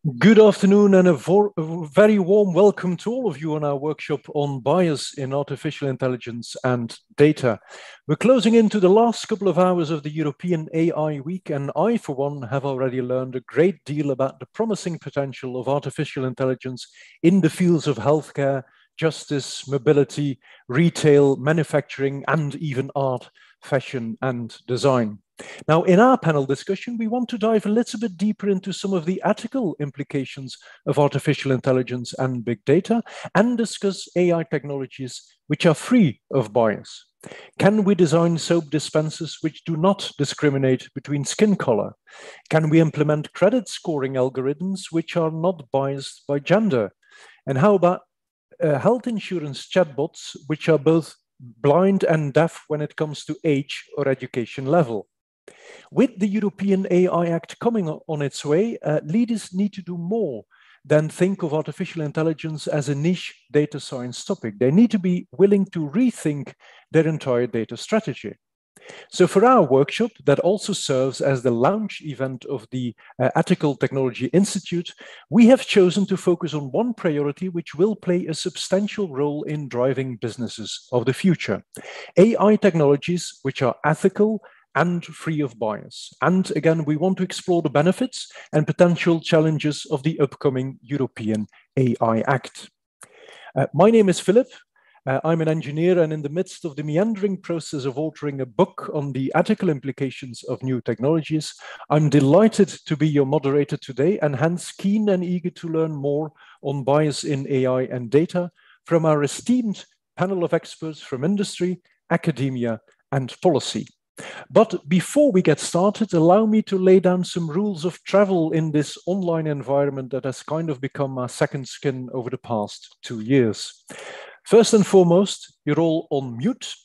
Good afternoon and a very warm welcome to all of you on our workshop on bias in artificial intelligence and data. We're closing into the last couple of hours of the European AI Week, and I, for one, have already learned a great deal about the promising potential of artificial intelligence in the fields of healthcare, justice, mobility, retail, manufacturing, and even art, fashion, and design. Now, in our panel discussion, we want to dive a little bit deeper into some of the ethical implications of artificial intelligence and big data and discuss AI technologies which are free of bias. Can we design soap dispensers which do not discriminate between skin color? Can we implement credit scoring algorithms which are not biased by gender? And how about health insurance chatbots which are both blind and deaf when it comes to age or education level? With the European AI Act coming on its way, leaders need to do more than think of artificial intelligence as a niche data science topic. They need to be willing to rethink their entire data strategy. So for our workshop, that also serves as the launch event of the Ethical Technology Institute, we have chosen to focus on one priority which will play a substantial role in driving businesses of the future: AI technologies which are ethical and free of bias. And again, we want to explore the benefits and potential challenges of the upcoming European AI Act. My name is Filip. I'm an engineer, and in the midst of the meandering process of authoring a book on the ethical implications of new technologies, I'm delighted to be your moderator today, and hence keen and eager to learn more on bias in AI and data from our esteemed panel of experts from industry, academia, and policy. But before we get started, allow me to lay down some rules of travel in this online environment that has kind of become our second skin over the past 2 years. First and foremost, you're all on mute.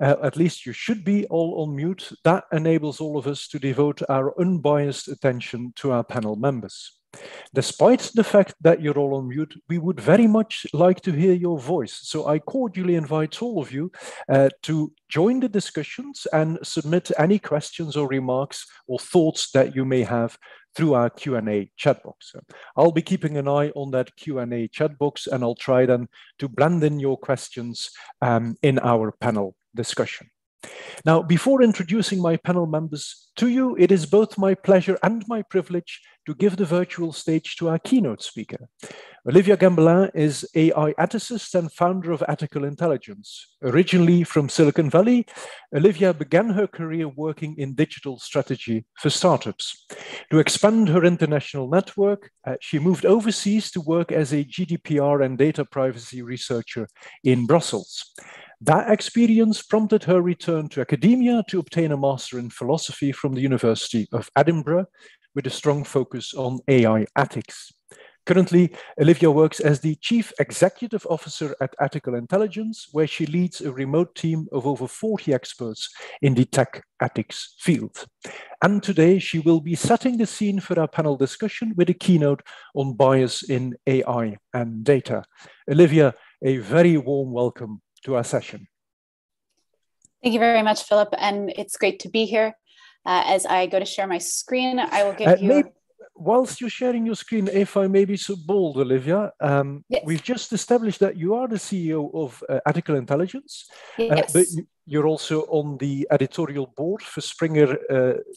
At least you should be all on mute. That enables all of us to devote our unbiased attention to our panel members. Despite the fact that you're all on mute, we would very much like to hear your voice. So I cordially invite all of you to join the discussions and submit any questions or remarks or thoughts that you may have through our Q&A chat box. I'll be keeping an eye on that Q&A chat box, and I'll try then to blend in your questions in our panel discussion. Now, before introducing my panel members to you, it is both my pleasure and my privilege to give the virtual stage to our keynote speaker. Olivia Gambelin is AI ethicist and founder of Ethical Intelligence. Originally from Silicon Valley, Olivia began her career working in digital strategy for startups. To expand her international network, she moved overseas to work as a GDPR and data privacy researcher in Brussels. That experience prompted her return to academia to obtain a master in philosophy from the University of Edinburgh, with a strong focus on AI ethics. Currently, Olivia works as the Chief Executive Officer at Ethical Intelligence, where she leads a remote team of over 40 experts in the tech ethics field. And today, she will be setting the scene for our panel discussion with a keynote on bias in AI and data. Olivia, a very warm welcome to our session. Thank you very much, Philip, and it's great to be here. As I go to share my screen, I will give you... Whilst you're sharing your screen, if I may be so bold, Olivia, yes. We've just established that you are the CEO of Ethical Intelligence, yes. But you're also on the editorial board for Springer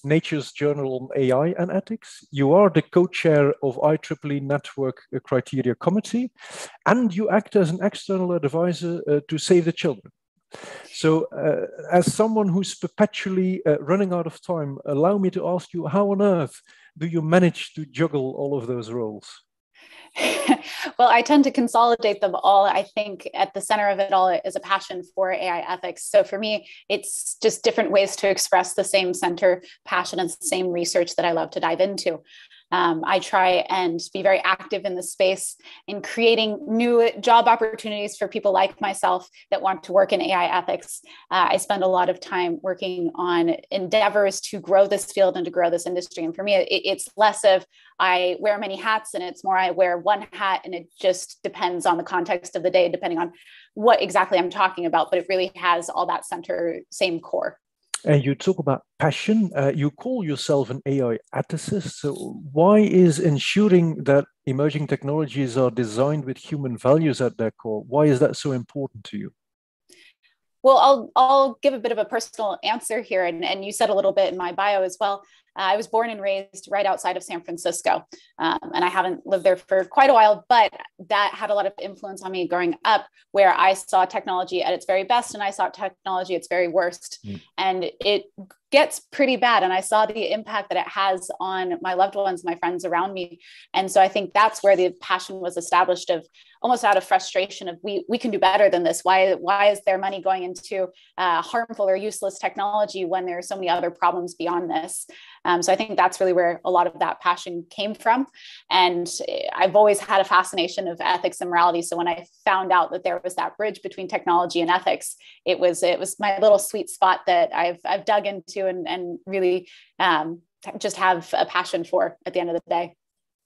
Nature's Journal on AI and Ethics. You are the co-chair of IEEE Network Criteria Committee, and you act as an external advisor to Save the Children. So as someone who's perpetually running out of time, allow me to ask you, how on earth do you manage to juggle all of those roles? Well, I tend to consolidate them all. I think at the center of it all is a passion for AI ethics. So for me, it's just different ways to express the same center passion and the same research that I love to dive into. I try and be very active in the space in creating new job opportunities for people like myself that want to work in AI ethics. I spend a lot of time working on endeavors to grow this field and to grow this industry. And for me, it's less of I wear many hats, and it's more I wear one hat, and it just depends on the context of the day, depending on what exactly I'm talking about. But it really has all that same core. And you talk about passion. You call yourself an AI ethicist. So why is ensuring that emerging technologies are designed with human values at their core. Why is that so important to you? Well, I'll give a bit of a personal answer here, and you said a little bit in my bio as well. I was born and raised right outside of San Francisco, and I haven't lived there for quite a while, but that had a lot of influence on me growing up, where I saw technology at its very best and I saw technology at its very worst. And it gets pretty bad. And I saw the impact that it has on my loved ones, my friends around me. And so I think that's where the passion was established, of almost out of frustration of we can do better than this. Why is there money going into harmful or useless technology when there are so many other problems beyond this? So I think that's really where a lot of that passion came from. And I've always had a fascination of ethics and morality. So when I found out that there was that bridge between technology and ethics, it was my little sweet spot that I've dug into and really just have a passion for at the end of the day.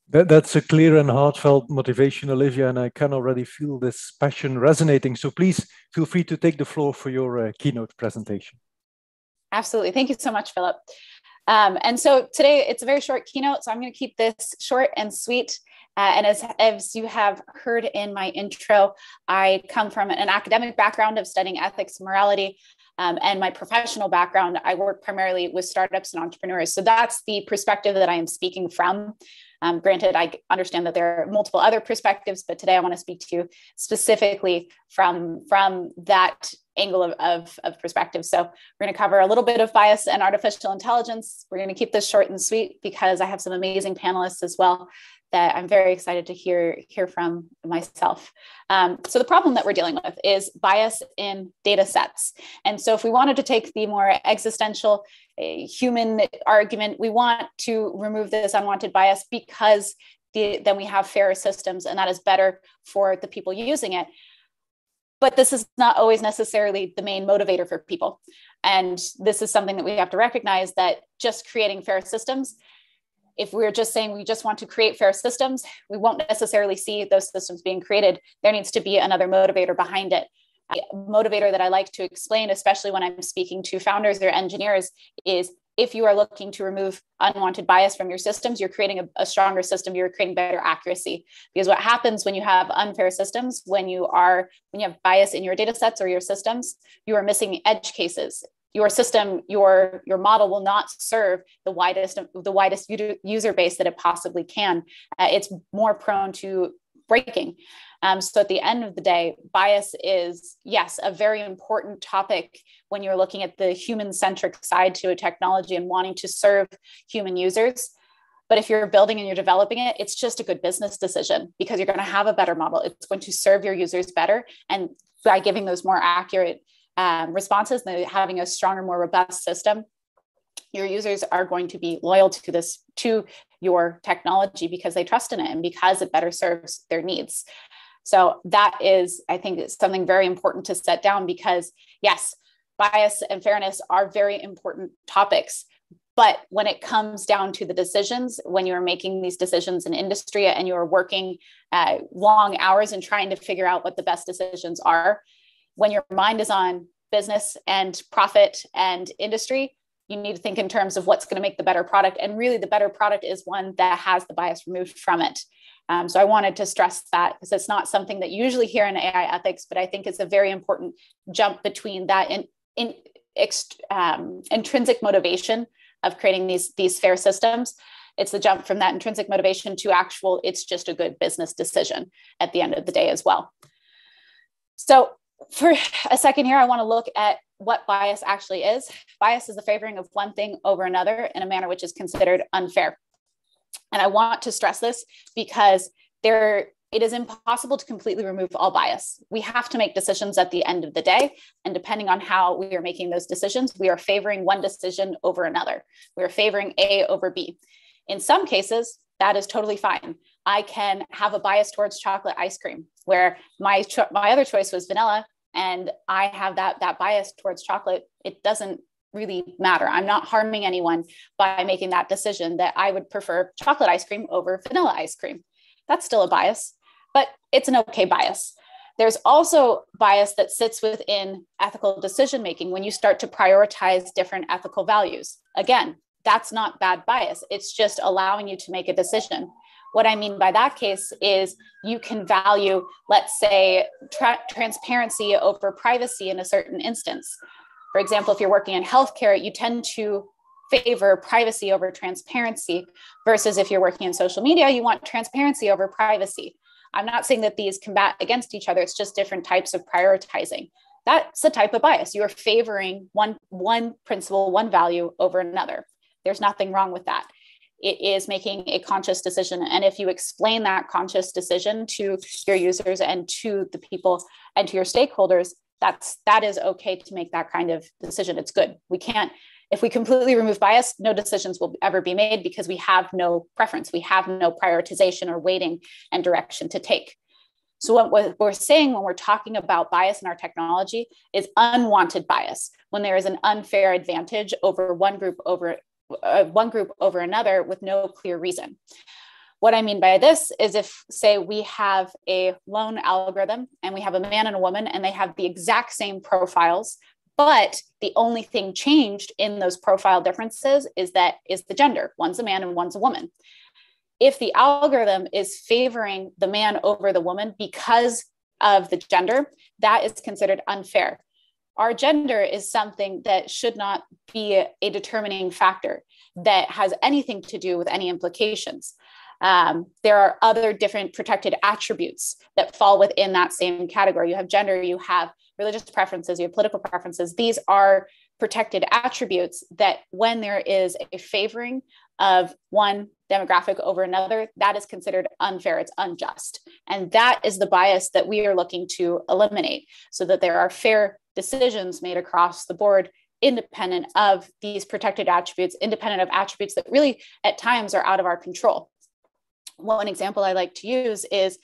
That's a clear and heartfelt motivation, Olivia, and I can already feel this passion resonating. So please feel free to take the floor for your keynote presentation. Absolutely. Thank you so much, Philip. And so today it's a very short keynote, so I'm going to keep this short and sweet. And as you have heard in my intro, I come from an academic background of studying ethics and morality. And my professional background, I work primarily with startups and entrepreneurs. So that's the perspective that I am speaking from. Granted, I understand that there are multiple other perspectives, but today I want to speak to you specifically from that angle of perspective. So we're going to cover a little bit of bias and artificial intelligence. We're going to keep this short and sweet because I have some amazing panelists as well that I'm very excited to hear from myself. So the problem that we're dealing with is bias in data sets. And so if we wanted to take the more existential human argument, we want to remove this unwanted bias because then we have fairer systems, and that is better for the people using it. But this is not always necessarily the main motivator for people. And this is something that we have to recognize, that just creating fair systems, if we're just saying we just want to create fair systems, we won't necessarily see those systems being created. There needs to be another motivator behind it. A motivator that I like to explain, especially when I'm speaking to founders or engineers, is if you are looking to remove unwanted bias from your systems, you're creating a stronger system, you're creating better accuracy. Because what happens when you have unfair systems, when you have bias in your data sets or your systems, you are missing edge cases. Your system, your model will not serve the widest user base that it possibly can. It's more prone to breaking. So at the end of the day, bias is, yes, a very important topic when you're looking at the human-centric side to a technology and wanting to serve human users. But if you're building and you're developing it, it's just a good business decision because you're going to have a better model. It's going to serve your users better. And by giving those more accurate responses and having a stronger, more robust system, your users are going to be loyal to your technology because they trust in it and because it better serves their needs. So that is, I think, something very important to set down because, yes, bias and fairness are very important topics. But when it comes down to the decisions, when you're making these decisions in industry and you're working long hours and trying to figure out what the best decisions are, when your mind is on business and profit and industry, you need to think in terms of what's going to make the better product. And really the better product is one that has the bias removed from it. So I wanted to stress that because it's not something that you usually hear in AI ethics, but I think it's a very important jump between that and intrinsic motivation of creating these fair systems. It's the jump from that intrinsic motivation to actual, it's just a good business decision at the end of the day as well. So for a second here, I want to look at what bias actually is. Bias is the favoring of one thing over another in a manner which is considered unfair. And I want to stress this because it is impossible to completely remove all bias. We have to make decisions at the end of the day. And depending on how we are making those decisions, we are favoring one decision over another. We are favoring A over B. In some cases, that is totally fine. I can have a bias towards chocolate ice cream where my other choice was vanilla and I have that bias towards chocolate. It doesn't really matter. I'm not harming anyone by making that decision that I would prefer chocolate ice cream over vanilla ice cream. That's still a bias, but it's an okay bias. There's also bias that sits within ethical decision-making when you start to prioritize different ethical values. Again, that's not bad bias. It's just allowing you to make a decision. What I mean by that case is you can value, let's say, transparency over privacy in a certain instance. For example, if you're working in healthcare, you tend to favor privacy over transparency, versus if you're working in social media, you want transparency over privacy. I'm not saying that these combat against each other. It's just different types of prioritizing. That's a type of bias. You are favoring one principle, one value over another. There's nothing wrong with that. It is making a conscious decision. And if you explain that conscious decision to your users and to the people and to your stakeholders, that is okay to make that kind of decision. It's good. If we completely remove bias, no decisions will ever be made because we have no preference. We have no prioritization or weighting and direction to take. So what we're saying when we're talking about bias in our technology is unwanted bias, when there is an unfair advantage over one group over another with no clear reason. What I mean by this is if, say, we have a loan algorithm and we have a man and a woman and they have the exact same profiles, but the only thing changed in those profile differences is the gender. One's a man and one's a woman. If the algorithm is favoring the man over the woman because of the gender, that is considered unfair. Our gender is something that should not be a determining factor that has anything to do with any implications. There are other different protected attributes that fall within that same category. You have gender, you have religious preferences, you have political preferences. These are protected attributes that when there is a favoring of one demographic over another, that is considered unfair, it's unjust. And that is the bias that we are looking to eliminate so that there are fair decisions made across the board, independent of these protected attributes, independent of attributes that really at times are out of our control. One example I like to use is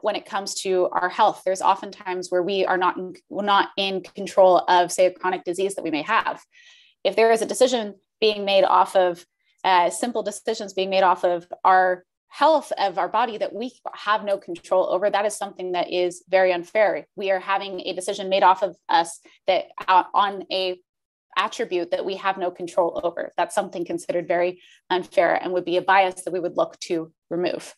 when it comes to our health. There's often times where we are not in control of, say, a chronic disease that we may have. If there is a decision being made off of simple decisions being made off of our health of our body that we have no control over, that is something that is very unfair. We are having a decision made off of us that on a attribute that we have no control over. That's something considered very unfair and would be a bias that we would look to remove.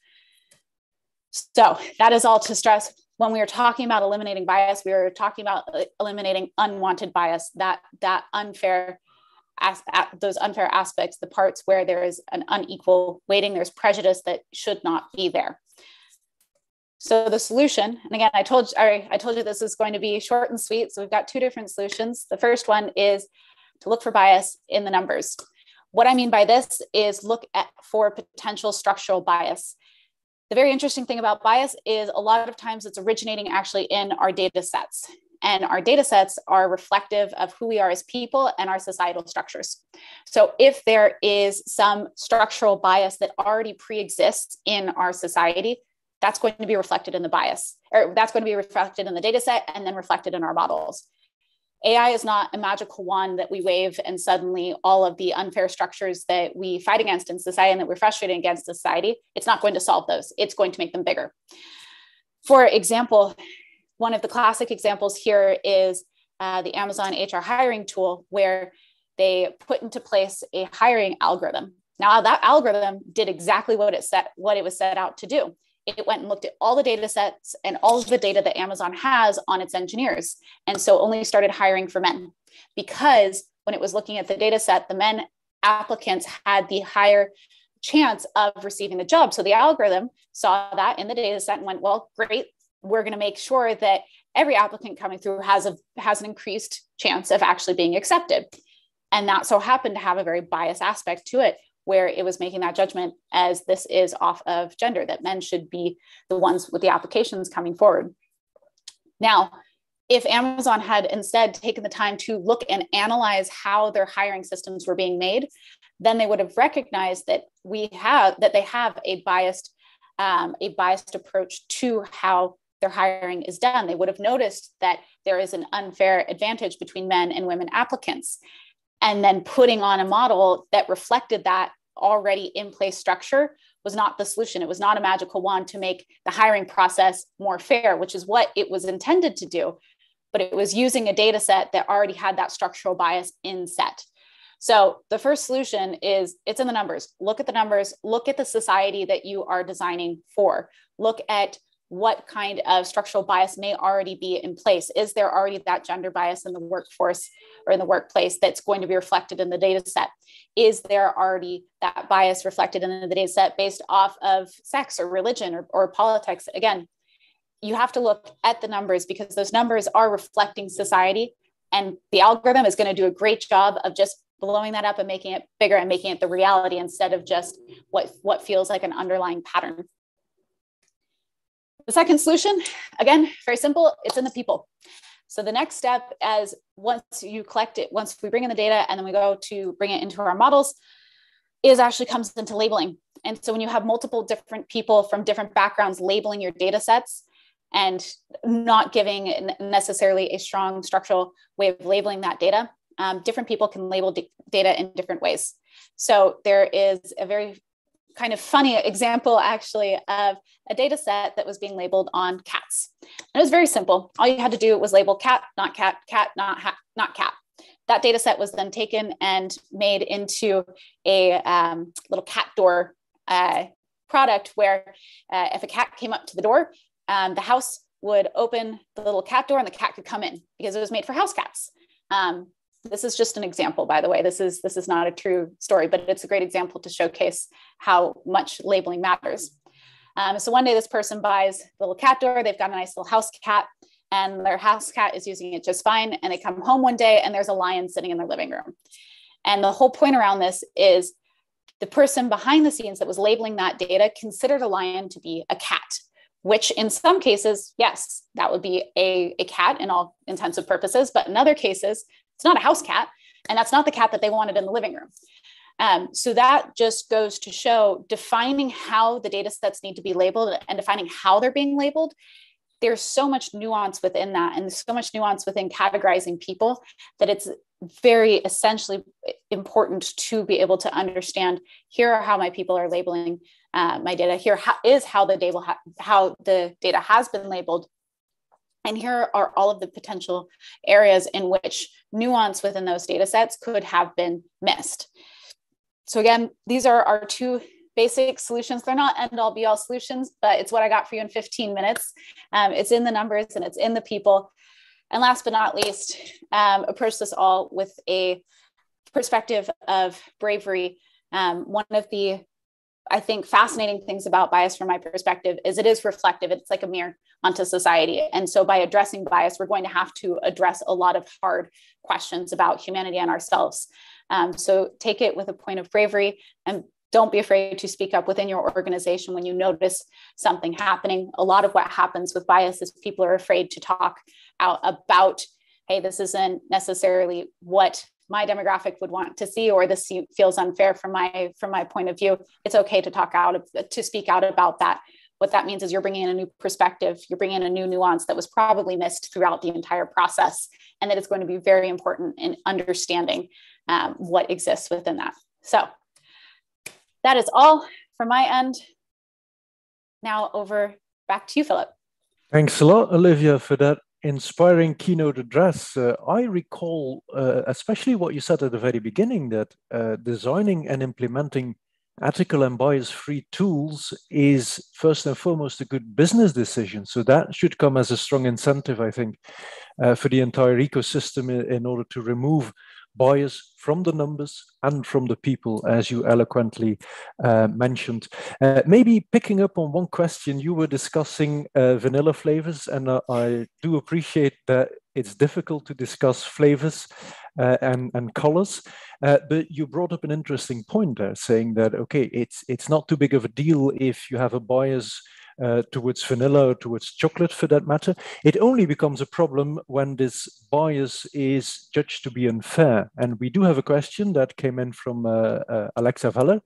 So that is all to stress. When we are talking about eliminating bias, we are talking about eliminating unwanted bias, those unfair aspects, the parts where there is an unequal weighting, there's prejudice that should not be there. So the solution, and again, I told you this is going to be short and sweet. So we've got two different solutions. The first one is to look for bias in the numbers. What I mean by this is look for potential structural bias. The very interesting thing about bias is a lot of times it's originating actually in our data sets. And our data sets are reflective of who we are as people and our societal structures. So if there is some structural bias that already pre-exists in our society, that's going to be reflected in the bias, or that's going to be reflected in the data set and then reflected in our models. AI is not a magical wand that we wave and suddenly all of the unfair structures that we fight against in society and that we're frustrated against society, it's not going to solve those. It's going to make them bigger. For example, one of the classic examples here is the Amazon HR hiring tool, where they put into place a hiring algorithm. Now that algorithm did exactly what it was set out to do. It went and looked at all the data sets and all of the data that Amazon has on its engineers. And so only started hiring for men, because when it was looking at the data set, the men applicants had the higher chance of receiving the job. So the algorithm saw that in the data set and went, well, great, we're going to make sure that every applicant coming through has an increased chance of actually being accepted. And that so happened to have a very biased aspect to it, where it was making that judgment as this is off of gender, that men should be the ones with the applications coming forward. Now, if Amazon had instead taken the time to look and analyze how their hiring systems were being made, then they would have recognized that they have a biased approach to how their hiring is done. They would have noticed that there is an unfair advantage between men and women applicants. And then putting on a model that reflected that already in place structure was not the solution. It was not a magical wand to make the hiring process more fair, which is what it was intended to do. But it was using a data set that already had that structural bias in set. So the first solution is it's in the numbers. Look at the numbers, look at the society that you are designing for. Look at what kind of structural bias may already be in place. Is there already that gender bias in the workforce or in the workplace that's going to be reflected in the data set? Is there already that bias reflected in the data set based off of sex or religion or politics? Again, you have to look at the numbers because those numbers are reflecting society, and the algorithm is going to do a great job of just blowing that up and making it bigger and making it the reality instead of just what feels like an underlying pattern. The second solution, again, very simple, it's in the people. So the next step is once you collect it, once we bring in the data and then we go to bring it into our models, is actually comes into labeling. And so when you have multiple different people from different backgrounds labeling your data sets and not giving necessarily a strong structural way of labeling that data, different people can label data in different ways. So there is a very kind of funny example actually of a data set that was being labeled on cats. And it was very simple. All you had to do was label cat, not cat, cat, not cat. That data set was then taken and made into a little cat door product where if a cat came up to the door, the house would open the little cat door and the cat could come in because it was made for house cats. This is just an example, by the way. This is not a true story, but it's a great example to showcase how much labeling matters. So one day this person buys the little cat door. They've got a nice little house cat and their house cat is using it just fine. And they come home one day and there's a lion sitting in their living room. And the whole point around this is the person behind the scenes that was labeling that data considered a lion to be a cat, which in some cases, yes, that would be a cat in all intensive purposes. But in other cases, it's not a house cat, and that's not the cat that they wanted in the living room. So that just goes to show defining how the data sets need to be labeled and defining how they're being labeled. There's so much nuance within that, and there's so much nuance within categorizing people that it's very essentially important to be able to understand, here are how my people are labeling my data. Here is how the data has been labeled. And here are all of the potential areas in which nuance within those data sets could have been missed. So again, these are our two basic solutions. They're not end all be all solutions, but it's what I got for you in 15 minutes. It's in the numbers and it's in the people. And last but not least, approach this all with a perspective of bravery. One of the, I think, fascinating things about bias from my perspective is it is reflective. It's like a mirror onto society. And so by addressing bias, we're going to have to address a lot of hard questions about humanity and ourselves. So take it with a point of bravery and don't be afraid to speak up within your organization when you notice something happening. A lot of what happens with bias is people are afraid to talk out about, hey, this isn't necessarily what my demographic would want to see, or this feels unfair from my point of view. It's okay to speak out about that. What that means is you're bringing in a new perspective, you're bringing in a new nuance that was probably missed throughout the entire process, and that is going to be very important in understanding what exists within that. So that is all from my end. Now back to you, Philip. Thanks a lot, Olivia, for that inspiring keynote address. I recall especially what you said at the very beginning, that designing and implementing ethical and bias-free tools is first and foremost a good business decision. So that should come as a strong incentive, I think, for the entire ecosystem in order to remove bias from the numbers and from the people, as you eloquently mentioned. Maybe picking up on one question, you were discussing vanilla flavors, and I do appreciate that it's difficult to discuss flavors and colors, but you brought up an interesting point there, saying that, okay, it's not too big of a deal if you have a bias towards vanilla or towards chocolate, for that matter. It only becomes a problem when this bias is judged to be unfair. And we do have a question that came in from Alexa Veller,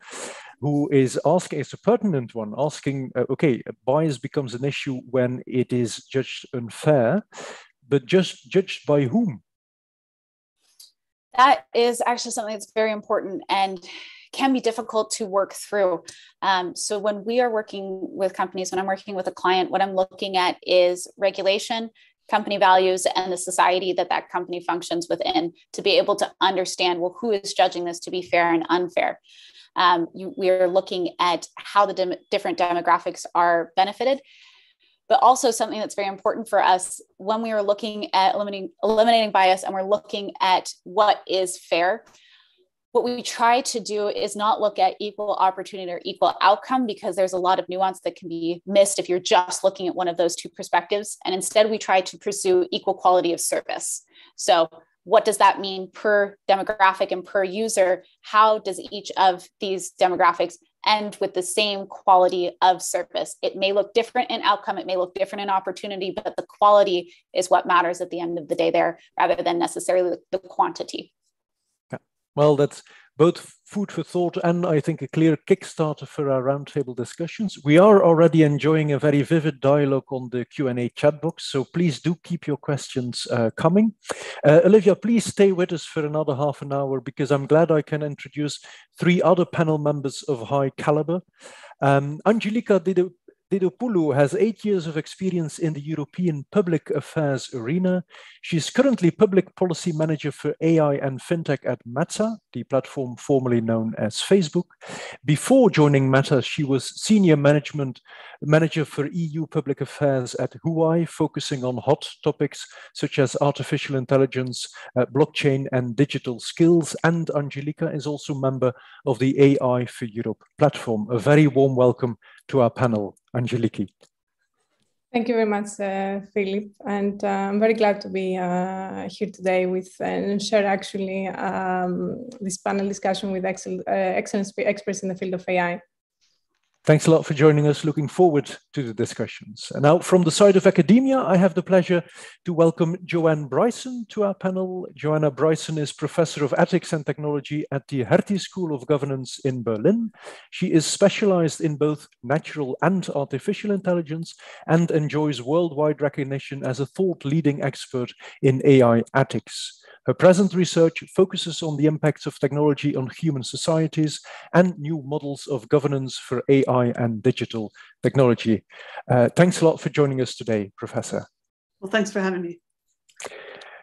who is asking, it's a pertinent one, asking, okay, bias becomes an issue when it is judged unfair, but just judged by whom? That is actually something that's very important and can be difficult to work through. So when we are working with companies, when I'm working with a client, what I'm looking at is regulation, company values and the society that that company functions within to be able to understand, well, who is judging this to be fair and unfair? We are looking at how the different demographics are benefited, but also something that's very important for us when we are looking at eliminating bias and we're looking at what is fair. What we try to do is not look at equal opportunity or equal outcome, because there's a lot of nuance that can be missed if you're just looking at one of those two perspectives. And instead, we try to pursue equal quality of service. So what does that mean per demographic and per user? How does each of these demographics end with the same quality of service? It may look different in outcome, it may look different in opportunity, but the quality is what matters at the end of the day there, rather than necessarily the quantity. Well, that's both food for thought and I think a clear Kickstarter for our roundtable discussions. We are already enjoying a very vivid dialogue on the Q&A chat box, so please do keep your questions coming. Olivia, please stay with us for another half an hour, because I'm glad I can introduce 3 other panel members of high caliber. Angelika Didopoulou has 8 years of experience in the European public affairs arena. She's currently public policy manager for AI and fintech at Meta, the platform formerly known as Facebook. Before joining Meta, she was senior manager for EU public affairs at Huawei, focusing on hot topics such as artificial intelligence, blockchain, and digital skills. And Angelika is also member of the AI for Europe platform. A very warm welcome to our panel, Angeliki. Thank you very much, Philip. And I'm very glad to be here today with and share actually this panel discussion with excellent experts in the field of AI. Thanks a lot for joining us. Looking forward to the discussions. And now from the side of academia, I have the pleasure to welcome Joanne Bryson to our panel. Joanna Bryson is Professor of Ethics and Technology at the Hertie School of Governance in Berlin. She is specialized in both natural and artificial intelligence and enjoys worldwide recognition as a thought-leading expert in AI ethics. Her present research focuses on the impacts of technology on human societies and new models of governance for AI and digital technology. Thanks a lot for joining us today, Professor. Well, thanks for having me.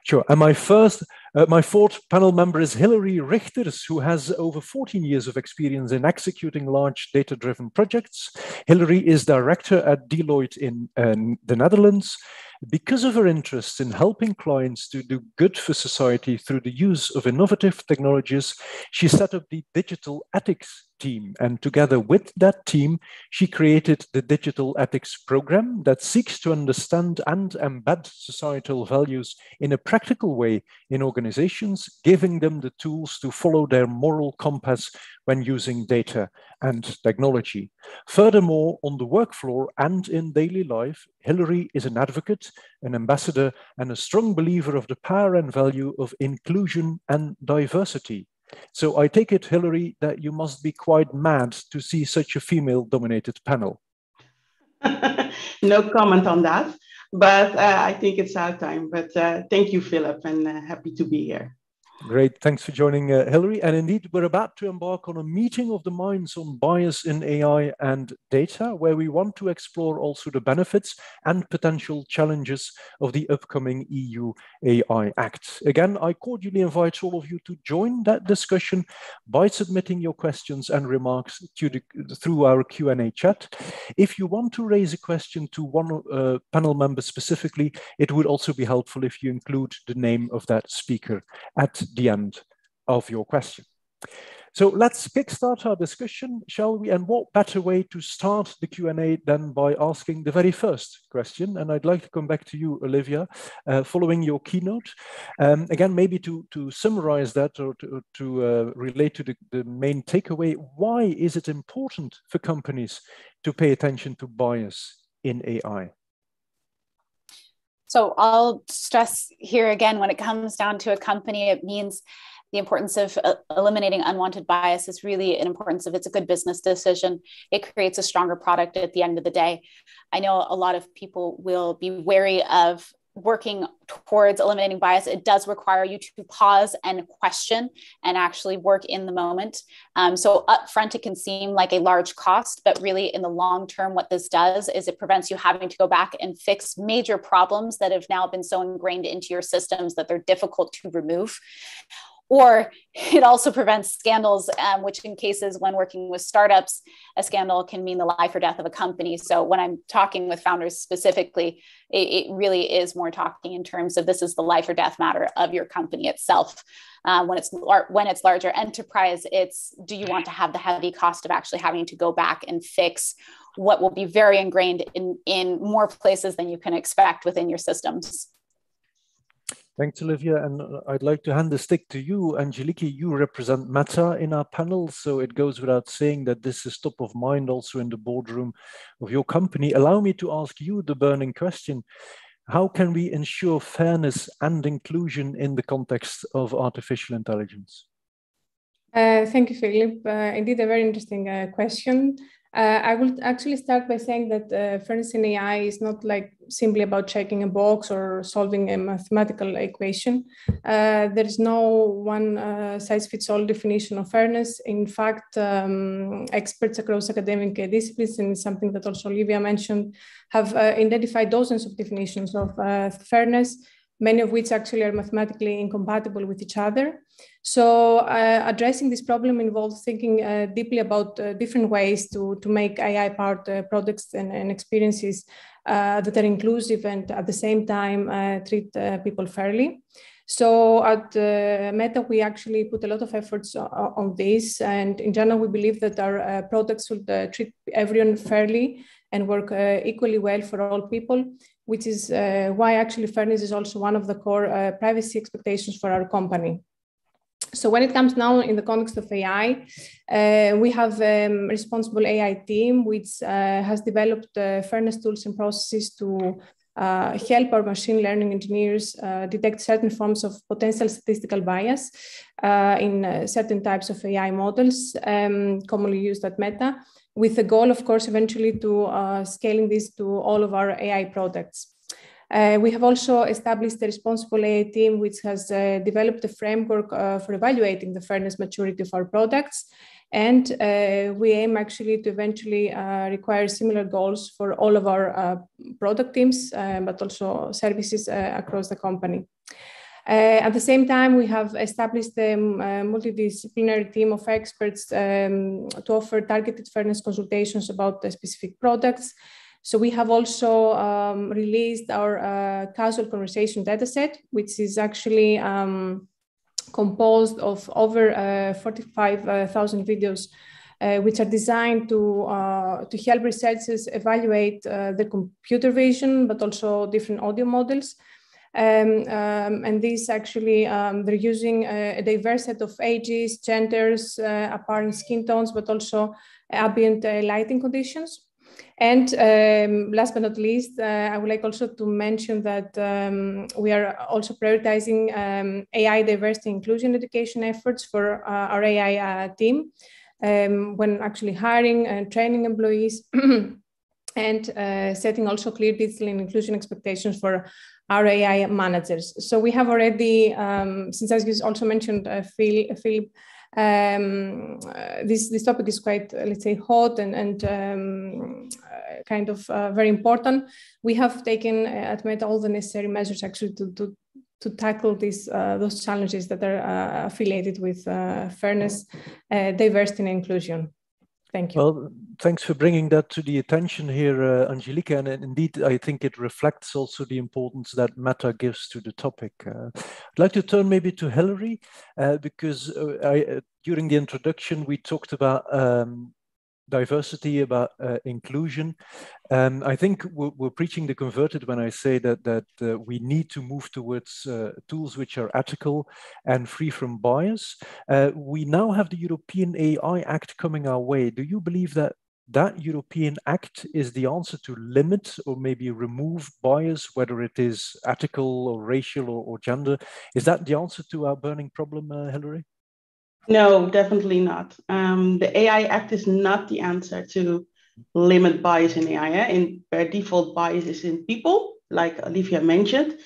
Sure. And my fourth panel member is Hilary Richters, who has over 14 years of experience in executing large data-driven projects. Hilary is director at Deloitte in the Netherlands. Because of her interest in helping clients to do good for society through the use of innovative technologies, she set up the digital ethics team. And together with that team, she created the digital ethics program that seeks to understand and embed societal values in a practical way in organizations, giving them the tools to follow their moral compass when using data and technology. Furthermore, on the work floor and in daily life, Hilary is an advocate, an ambassador, and a strong believer of the power and value of inclusion and diversity. So I take it, Hilary, that you must be quite mad to see such a female-dominated panel. No comment on that, but I think it's our time. But thank you, Philip, and happy to be here. Great, thanks for joining, Hilary. And indeed, we're about to embark on a meeting of the minds on bias in AI and data, where we want to explore also the benefits and potential challenges of the upcoming EU AI Act. Again, I cordially invite all of you to join that discussion by submitting your questions and remarks through our Q&A chat. If you want to raise a question to one panel member specifically, it would also be helpful if you include the name of that speaker at the end of your question. So let's kickstart our discussion, shall we? And what better way to start the Q&A than by asking the very first question? And I'd like to come back to you, Olivia, following your keynote. Again, maybe to summarize that or to relate to the main takeaway, why is it important for companies to pay attention to bias in AI? So I'll stress here again, when it comes down to a company, it means the importance of eliminating unwanted bias is really an importance of it's a good business decision. It creates a stronger product at the end of the day. I know a lot of people will be wary of working towards eliminating bias, it does require you to pause and question and actually work in the moment. So upfront, it can seem like a large cost, but really in the long term, what this does is it prevents you having to go back and fix major problems that have now been so ingrained into your systems that they're difficult to remove. Or it also prevents scandals, which in cases when working with startups, a scandal can mean the life or death of a company. So when I'm talking with founders specifically, it really is more talking in terms of this is the life or death matter of your company itself. When it's larger enterprise, it's do you want to have the heavy cost of actually having to go back and fix what will be very ingrained in more places than you can expect within your systems. Thanks, Olivia. And I'd like to hand the stick to you, Angeliki. You represent Meta in our panel, so it goes without saying that this is top of mind also in the boardroom of your company. Allow me to ask you the burning question. How can we ensure fairness and inclusion in the context of artificial intelligence? Thank you, Philip. Indeed, a very interesting question. I will actually start by saying that fairness in AI is not like simply about checking a box or solving a mathematical equation. There is no one size-fits-all definition of fairness. In fact, experts across academic disciplines, and something that also Olivia mentioned, have identified dozens of definitions of fairness, many of which actually are mathematically incompatible with each other. So addressing this problem involves thinking deeply about different ways to make AI-powered products and experiences that are inclusive and at the same time treat people fairly. So at Meta, we actually put a lot of efforts on this. And in general, we believe that our products should treat everyone fairly and work equally well for all people, which is why actually fairness is also one of the core privacy expectations for our company. So when it comes now in the context of AI, we have a responsible AI team, which has developed fairness tools and processes to help our machine learning engineers detect certain forms of potential statistical bias in certain types of AI models commonly used at Meta, with the goal, of course, eventually to scaling this to all of our AI products. We have also established a responsible AI team, which has developed a framework for evaluating the fairness maturity of our products. And we aim actually to eventually require similar goals for all of our product teams, but also services across the company. At the same time, we have established a multidisciplinary team of experts to offer targeted fairness consultations about the specific products. So we have also released our casual conversation dataset, which is actually composed of over 45,000 videos, which are designed to help researchers evaluate the computer vision, but also different audio models. And these actually, they're using a diverse set of ages, genders, apparent skin tones, but also ambient lighting conditions. And last but not least, I would like also to mention that we are also prioritizing AI diversity inclusion education efforts for our AI team when actually hiring and training employees and setting also clear digital inclusion expectations for our AI managers. So we have already, since as you also mentioned, Philip, this topic is quite, let's say, hot and kind of very important. We have taken at Meta all the necessary measures actually to tackle those challenges that are affiliated with fairness, diversity, and inclusion. Thank you. Well, thanks for bringing that to the attention here, Angelika. And indeed, I think it reflects also the importance that Meta gives to the topic. I'd like to turn maybe to Hilary, because during the introduction, we talked about diversity, about inclusion. I think we're preaching the converted when I say that we need to move towards tools which are ethical and free from bias. We now have the European AI Act coming our way. Do you believe that European Act is the answer to limit or maybe remove bias, whether it is ethical or racial or gender? Is that the answer to our burning problem, Hilary? No, definitely not. The AI Act is not the answer to limit bias in AI. And by default, bias is in people, like Olivia mentioned.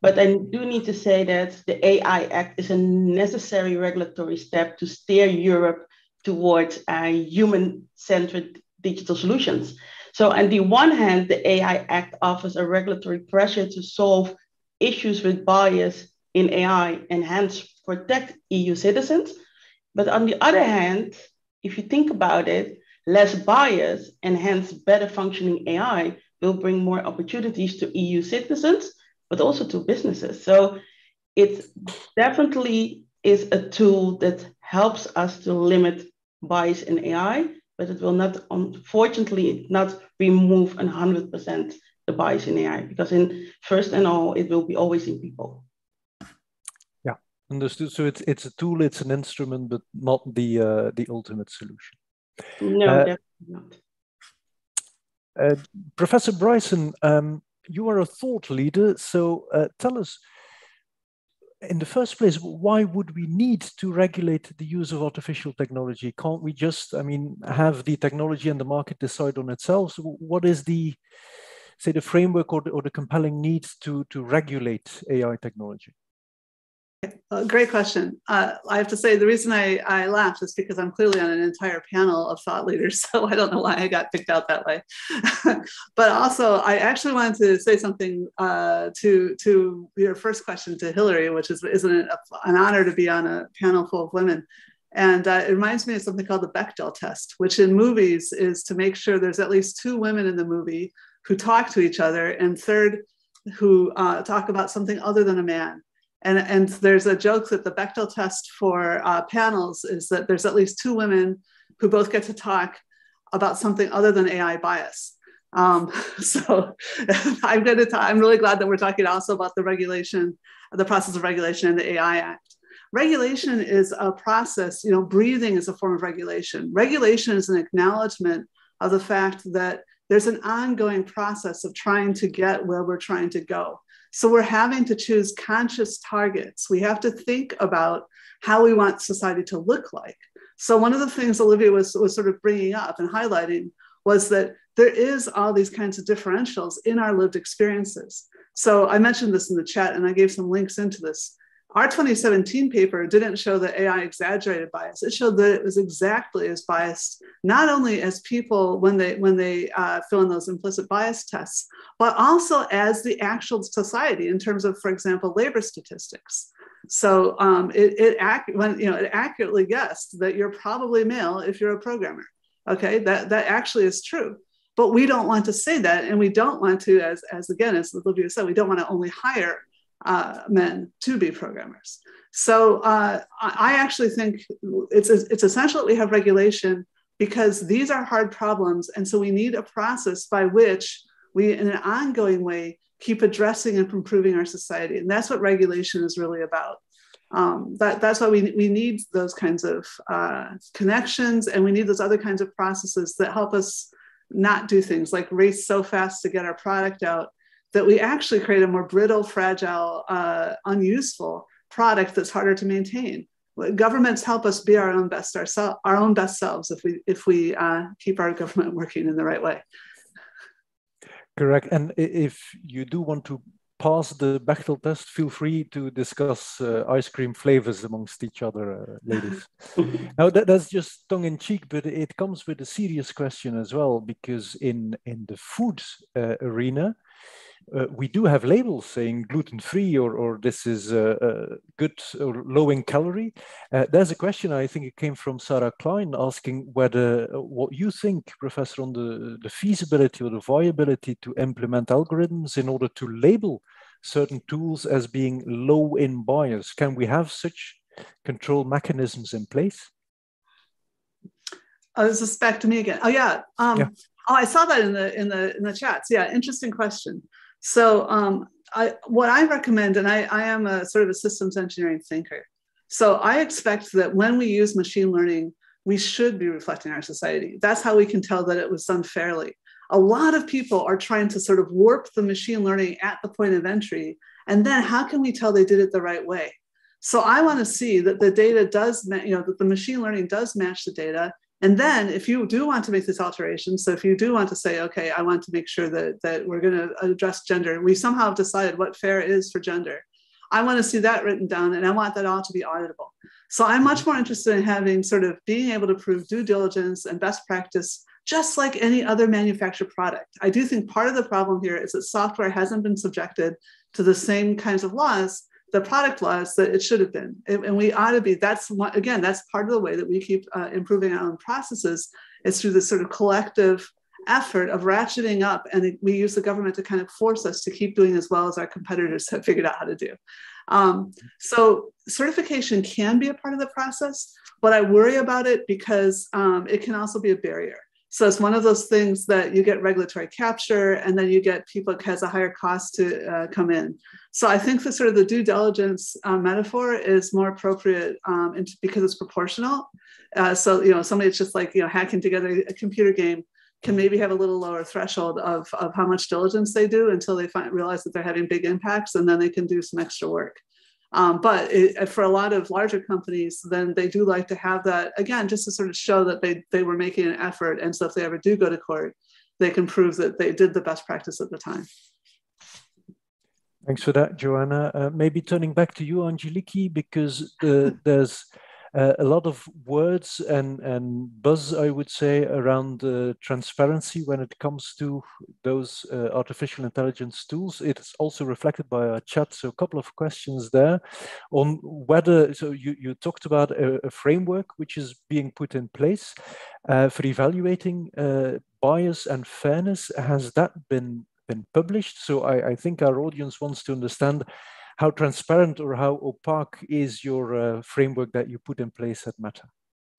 But I do need to say that the AI Act is a necessary regulatory step to steer Europe towards human-centered digital solutions. So on the one hand, the AI Act offers a regulatory pressure to solve issues with bias in AI and hence protect EU citizens. But on the other hand, if you think about it, less bias and hence better functioning AI will bring more opportunities to EU citizens, but also to businesses. So it definitely is a tool that helps us to limit bias in AI, but it will not, unfortunately, not remove 100% the bias in AI, because in first and all, it will be always in people. Yeah, understood. So it's a tool, it's an instrument, but not the ultimate solution. No, definitely not. Professor Bryson, you are a thought leader, so tell us, in the first place, why would we need to regulate the use of artificial technology? Can't we just, have the technology and the market decide on itself? So what is the framework or the compelling need to regulate AI technology? Great question. I have to say the reason I laughed is because I'm clearly on an entire panel of thought leaders, so I don't know why I got picked out that way. But also, I actually wanted to say something to your first question to Hilary, which isn't it an honor to be on a panel full of women. And it reminds me of something called the Bechdel test, which in movies is to make sure there's at least 2 women in the movie who talk to each other, and third, who talk about something other than a man. And there's a joke that the Bechdel test for panels is that there's at least 2 women who both get to talk about something other than AI bias. So I'm really glad that we're talking also about the regulation, the process of regulation in the AI Act. Regulation is a process, breathing is a form of regulation. Regulation is an acknowledgement of the fact that there's an ongoing process of trying to get where we're trying to go. So we're having to choose conscious targets. We have to think about how we want society to look like. So one of the things Olivia was sort of bringing up and highlighting was that there is all these kinds of differentials in our lived experiences. So I mentioned this in the chat and I gave some links into this. Our 2017 paper didn't show that AI exaggerated bias. It showed that it was exactly as biased, not only as people when they fill in those implicit bias tests, but also as the actual society in terms of, for example, labor statistics. So it accurately guessed that you're probably male if you're a programmer. Okay, that actually is true. But we don't want to say that, and we don't want to, as Olivia said, we don't want to only hire men to be programmers. So I actually think it's essential that we have regulation because these are hard problems. And so we need a process by which we, in an ongoing way, keep addressing and improving our society. And that's what regulation is really about. That's why we need those kinds of connections, and we need those other kinds of processes that help us not do things like race so fast to get our product out that we actually create a more brittle, fragile, unuseful product that's harder to maintain. Governments help us be our own best selves if we keep our government working in the right way. Correct. And if you do want to pass the Bechdel test, feel free to discuss ice cream flavors amongst each other, ladies. Now that's just tongue in cheek, but it comes with a serious question as well, because in the food arena, we do have labels saying gluten-free or this is good or low in calorie. There's a question, I think it came from Sarah Klein, asking what you think, Professor, on the feasibility or the viability to implement algorithms in order to label certain tools as being low in bias. Can we have such control mechanisms in place? Oh, this is back to me again. Oh yeah. Oh, I saw that in the chats. Yeah, interesting question. So what I recommend, and I am a sort of a systems engineering thinker. So I expect that when we use machine learning, we should be reflecting our society. That's how we can tell that it was done fairly. A lot of people are trying to sort of warp the machine learning at the point of entry. And then how can we tell they did it the right way? So I want to see that the data does, that the machine learning does match the data, And then if you do want to make this alteration, so if you do want to say, okay, I want to make sure that we're going to address gender, we somehow have decided what fair is for gender. I want to see that written down, and I want that all to be auditable. So I'm much more interested in having sort of being able to prove due diligence and best practice, just like any other manufactured product. I do think part of the problem here is that software hasn't been subjected to the same kinds of laws, the product laws, that it should have been. And we ought to be, that's part of the way that we keep improving our own processes, is through this sort of collective effort of ratcheting up, and we use the government to kind of force us to keep doing as well as our competitors have figured out how to do. So certification can be a part of the process, but I worry about it because it can also be a barrier. So it's one of those things that you get regulatory capture, and then you get people, it has a higher cost to come in. So I think the sort of the due diligence metaphor is more appropriate because it's proportional. So, somebody that's just like, hacking together a computer game can maybe have a little lower threshold of how much diligence they do until they realize that they're having big impacts, and then they can do some extra work. But for a lot of larger companies, then they do like to have that, again, just to sort of show that they were making an effort. And so if they ever do go to court, they can prove that they did the best practice at the time. Thanks for that, Joanna. Maybe turning back to you, Angeliki, because there's a lot of words and buzz, I would say, around transparency when it comes to those artificial intelligence tools. It's also reflected by our chat. So a couple of questions there on whether, so you talked about a framework which is being put in place for evaluating bias and fairness. Has that been published? So I think our audience wants to understand how transparent or how opaque is your framework that you put in place at Meta?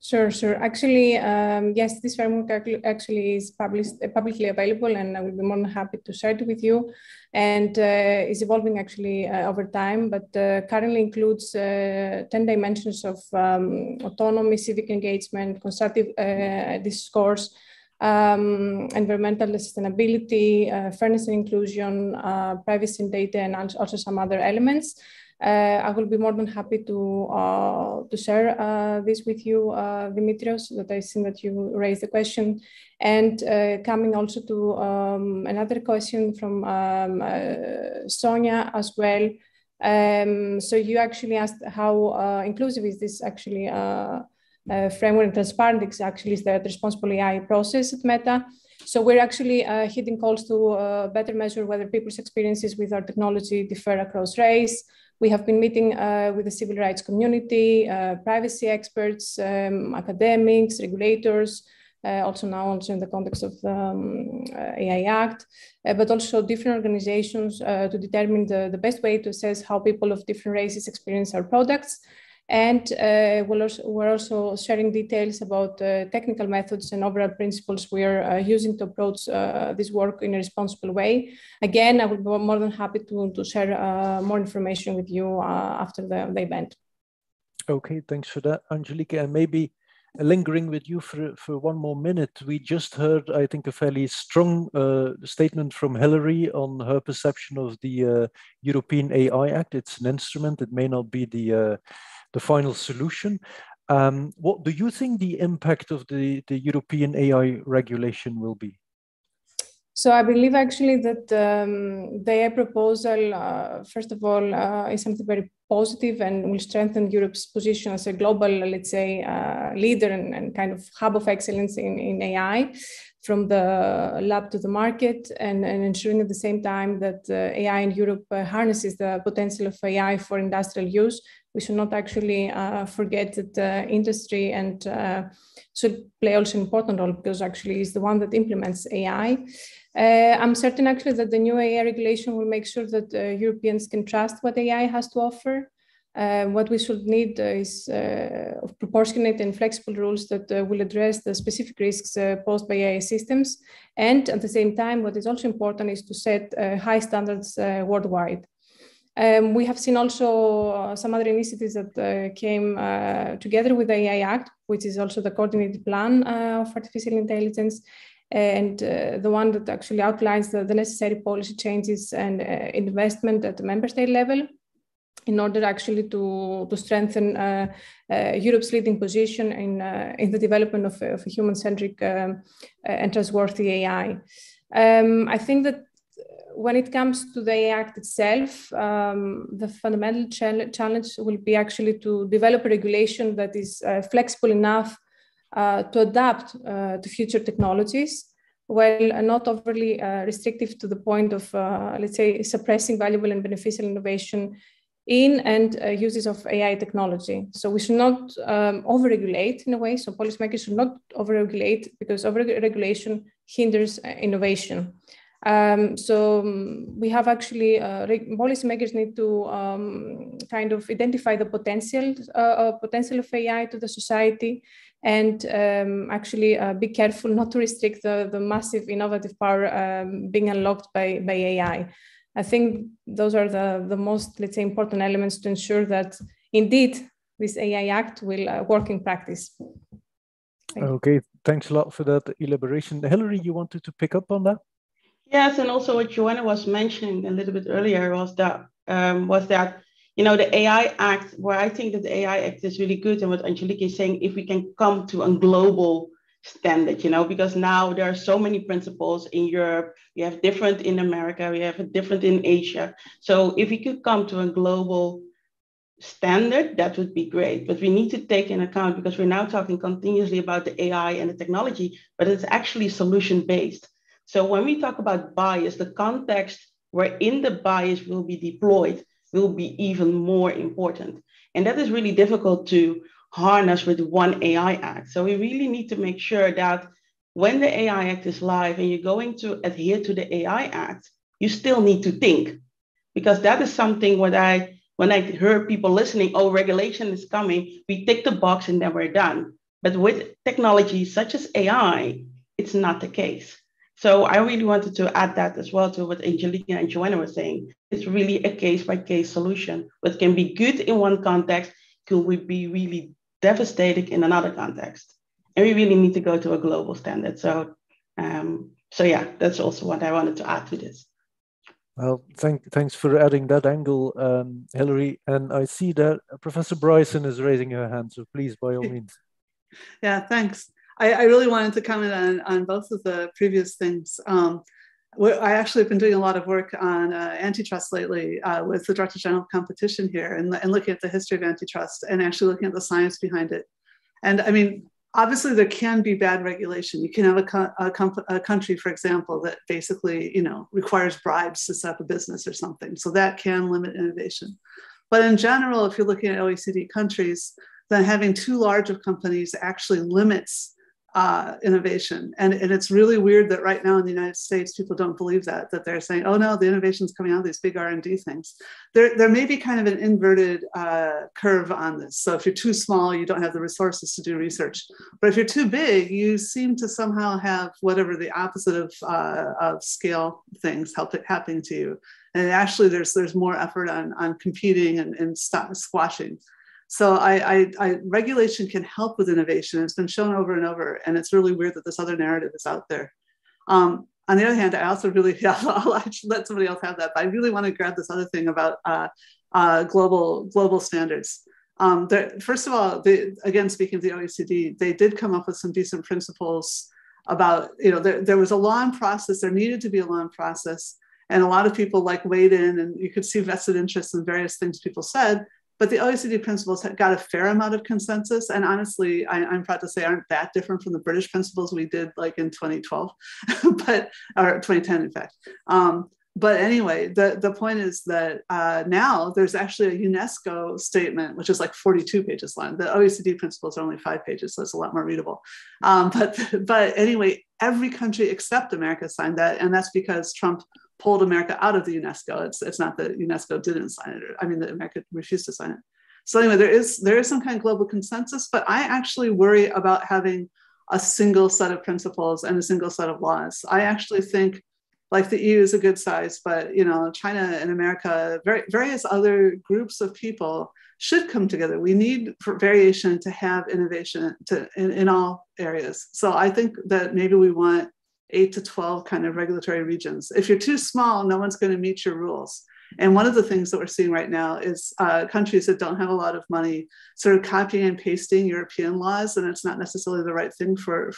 Sure. Actually, yes, this framework actually is publicly available, and I will be more than happy to share it with you. And is evolving actually over time, but currently includes 10 dimensions of autonomy, civic engagement, constructive discourse, environmental sustainability, fairness and inclusion, privacy and data, and also some other elements. I will be more than happy to share this with you, Dimitrios, that I see that you raised the question. And coming also to another question from Sonia as well. So you actually asked how inclusive is this actually framework and transparent exactly is the responsible AI process at Meta. So we're actually hitting calls to better measure whether people's experiences with our technology differ across race. We have been meeting with the civil rights community, privacy experts, academics, regulators, also in the context of the AI Act, but also different organizations to determine the best way to assess how people of different races experience our products. And we're also sharing details about technical methods and overall principles we are using to approach this work in a responsible way. Again, I would be more than happy to share more information with you after the event. Okay, thanks for that, Angeliki. And maybe lingering with you for one more minute, we just heard, I think, a fairly strong statement from Hilary on her perception of the European AI Act. It's an instrument. It may not be the final solution. What do you think the impact of the European AI regulation will be? So I believe actually that the AI proposal, first of all, is something very positive and will strengthen Europe's position as a global, let's say, leader and kind of hub of excellence in AI, from the lab to the market, and ensuring at the same time that AI in Europe harnesses the potential of AI for industrial use. We should not actually forget that industry and should play also an important role, because actually is the one that implements AI. I'm certain actually that the new AI regulation will make sure that Europeans can trust what AI has to offer. What we should need is proportionate and flexible rules that will address the specific risks posed by AI systems. And at the same time, what is also important is to set high standards worldwide. We have seen also some other initiatives that came together with the AI Act, which is also the coordinated plan of artificial intelligence, and the one that actually outlines the necessary policy changes and investment at the member state level. in order actually to strengthen Europe's leading position in the development of a human-centric and trustworthy AI. I think that when it comes to the AI Act itself, the fundamental challenge will be actually to develop a regulation that is flexible enough to adapt to future technologies, while not overly restrictive to the point of, let's say, suppressing valuable and beneficial innovation in and uses of AI technology. So we should not overregulate in a way. So policymakers should not overregulate, because overregulation hinders innovation. So we have actually, policymakers need to kind of identify the potential of AI to the society, and actually be careful not to restrict the massive innovative power being unlocked by AI. I think those are the most, let's say, important elements to ensure that indeed this AI Act will work in practice. Okay, thanks a lot for that elaboration. Hilary, you wanted to pick up on that? Yes, and also what Joanna was mentioning a little bit earlier was that you know, the AI Act, where I think that the AI Act is really good, and what Angelique is saying, if we can come to a global standard, you know, because now there are so many principles in Europe, we have different in America, we have a different in Asia. So if we could come to a global standard, that would be great. But we need to take in account, because we're now talking continuously about the AI and the technology, but it's actually solution-based. So when we talk about bias, the context wherein the bias will be deployed will be even more important. And that is really difficult to harness with one AI Act. So we really need to make sure that when the AI Act is live and you're going to adhere to the AI Act, you still need to think. Because that is something when I heard people listening, oh, regulation is coming, we tick the box and then we're done. But with technology such as AI, it's not the case. So I really wanted to add that as well to what Angelique and Joanna were saying. It's really a case-by-case solution. What can be good in one context could be really devastating in another context. And we really need to go to a global standard. So yeah, that's also what I wanted to add to this. Well, thanks for adding that angle, Hilary. And I see that Professor Bryson is raising her hand, so please, by all means. Yeah, thanks. I really wanted to comment on both of the previous things. I actually have been doing a lot of work on antitrust lately with the Director General of Competition here, and looking at the history of antitrust and actually looking at the science behind it. And I mean, obviously there can be bad regulation. You can have a country, for example, that basically, you know, requires bribes to set up a business or something. So that can limit innovation. But in general, if you're looking at OECD countries, then having too large of companies actually limits innovation. And it's really weird that right now in the United States, people don't believe that they're saying, oh no, the innovation's coming out of these big R&D things. There may be kind of an inverted curve on this. So if you're too small, you don't have the resources to do research. But if you're too big, you seem to somehow have whatever the opposite of scale things happening to you. And actually there's more effort on competing and squashing. So regulation can help with innovation. It's been shown over and over, and it's really weird that this other narrative is out there. On the other hand, I also really, I'll actually let somebody else have that, but I really want to grab this other thing about global standards. First of all, again, speaking of the OECD, they did come up with some decent principles about, you know, there was a long process, there needed to be a long process, and a lot of people like weighed in, and you could see vested interests in various things people said. But the OECD principles got a fair amount of consensus, and honestly, I'm proud to say aren't that different from the British principles we did like in 2012, or 2010, in fact. But anyway, the point is that now there's actually a UNESCO statement, which is like 42 pages long. The OECD principles are only 5 pages, so it's a lot more readable. But anyway, every country except America signed that, and that's because Trump pulled America out of the UNESCO. It's not that UNESCO didn't sign it, I mean that America refused to sign it. So anyway, there is some kind of global consensus, but I actually worry about having a single set of principles and a single set of laws. I actually think like the EU is a good size, but you know, China and America, various other groups of people should come together. We need variation to have innovation in all areas. So I think that maybe we want 8 to 12 kind of regulatory regions. If you're too small, no one's going to meet your rules. And one of the things that we're seeing right now is countries that don't have a lot of money sort of copying and pasting European laws, and it's not necessarily the right thing for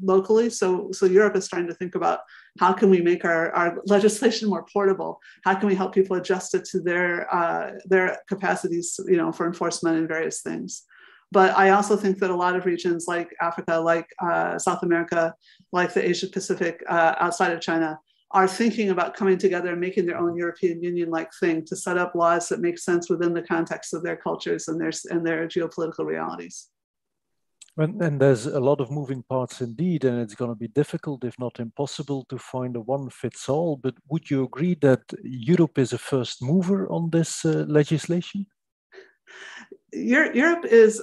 locally. So Europe is trying to think about how can we make our legislation more portable? How can we help people adjust it to their capacities, for enforcement and various things? But I also think that a lot of regions like Africa, like South America, like the Asia Pacific outside of China, are thinking about coming together and making their own European Union-like thing to set up laws that make sense within the context of their cultures and their geopolitical realities. And there's a lot of moving parts indeed, and it's going to be difficult, if not impossible, to find a one-fits-all. But would you agree that Europe is a first mover on this legislation? Europe is,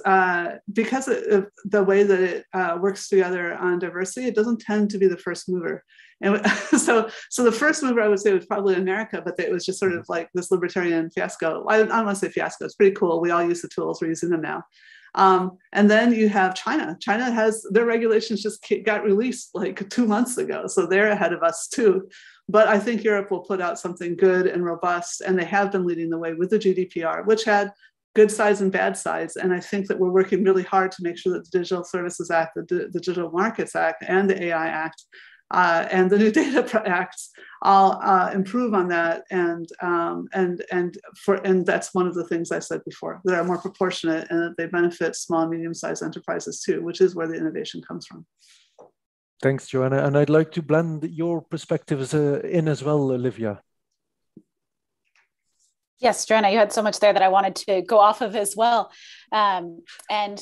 because of the way that it works together on diversity, it doesn't tend to be the first mover. And so the first mover, I would say, was probably America, but it was just sort of like this libertarian fiasco. I don't want to say fiasco, it's pretty cool. We all use the tools, we're using them now. And then you have China. China has, their regulations just got released like 2 months ago. So they're ahead of us too. But I think Europe will put out something good and robust, and they have been leading the way with the GDPR, which had good sides and bad sides. And I think that we're working really hard to make sure that the Digital Services Act, the Digital Markets Act, and the AI Act, and the new Data Acts all improve on that. And that's one of the things I said before, that are more proportionate and that they benefit small and medium-sized enterprises too, which is where the innovation comes from. Thanks, Joanna. And I'd like to blend your perspectives in as well, Olivia. Yes, Joanna, you had so much there that I wanted to go off of as well. And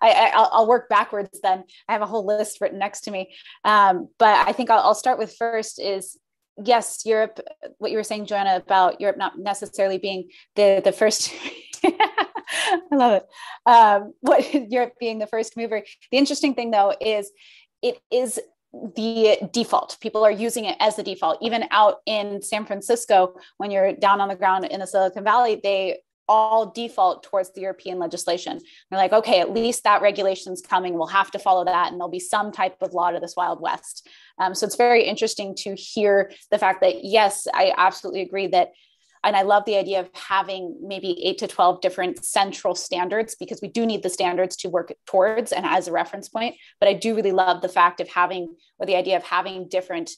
I'll work backwards then. I have a whole list written next to me. But I think I'll start with first is, yes, Europe, what you were saying, Joanna, about Europe not necessarily being the first. I love it. What Europe being the first mover. The interesting thing, though, is it is the default. People are using it as the default. Even out in San Francisco, when you're down on the ground in the Silicon Valley, they all default towards the European legislation. They're like, okay, at least that regulation's coming. We'll have to follow that, and there'll be some type of law to this Wild West. So it's very interesting to hear the fact that, yes, I absolutely agree that. And I love the idea of having maybe 8 to 12 different central standards, because we do need the standards to work towards and as a reference point. But I do really love the fact of having, or the idea of having different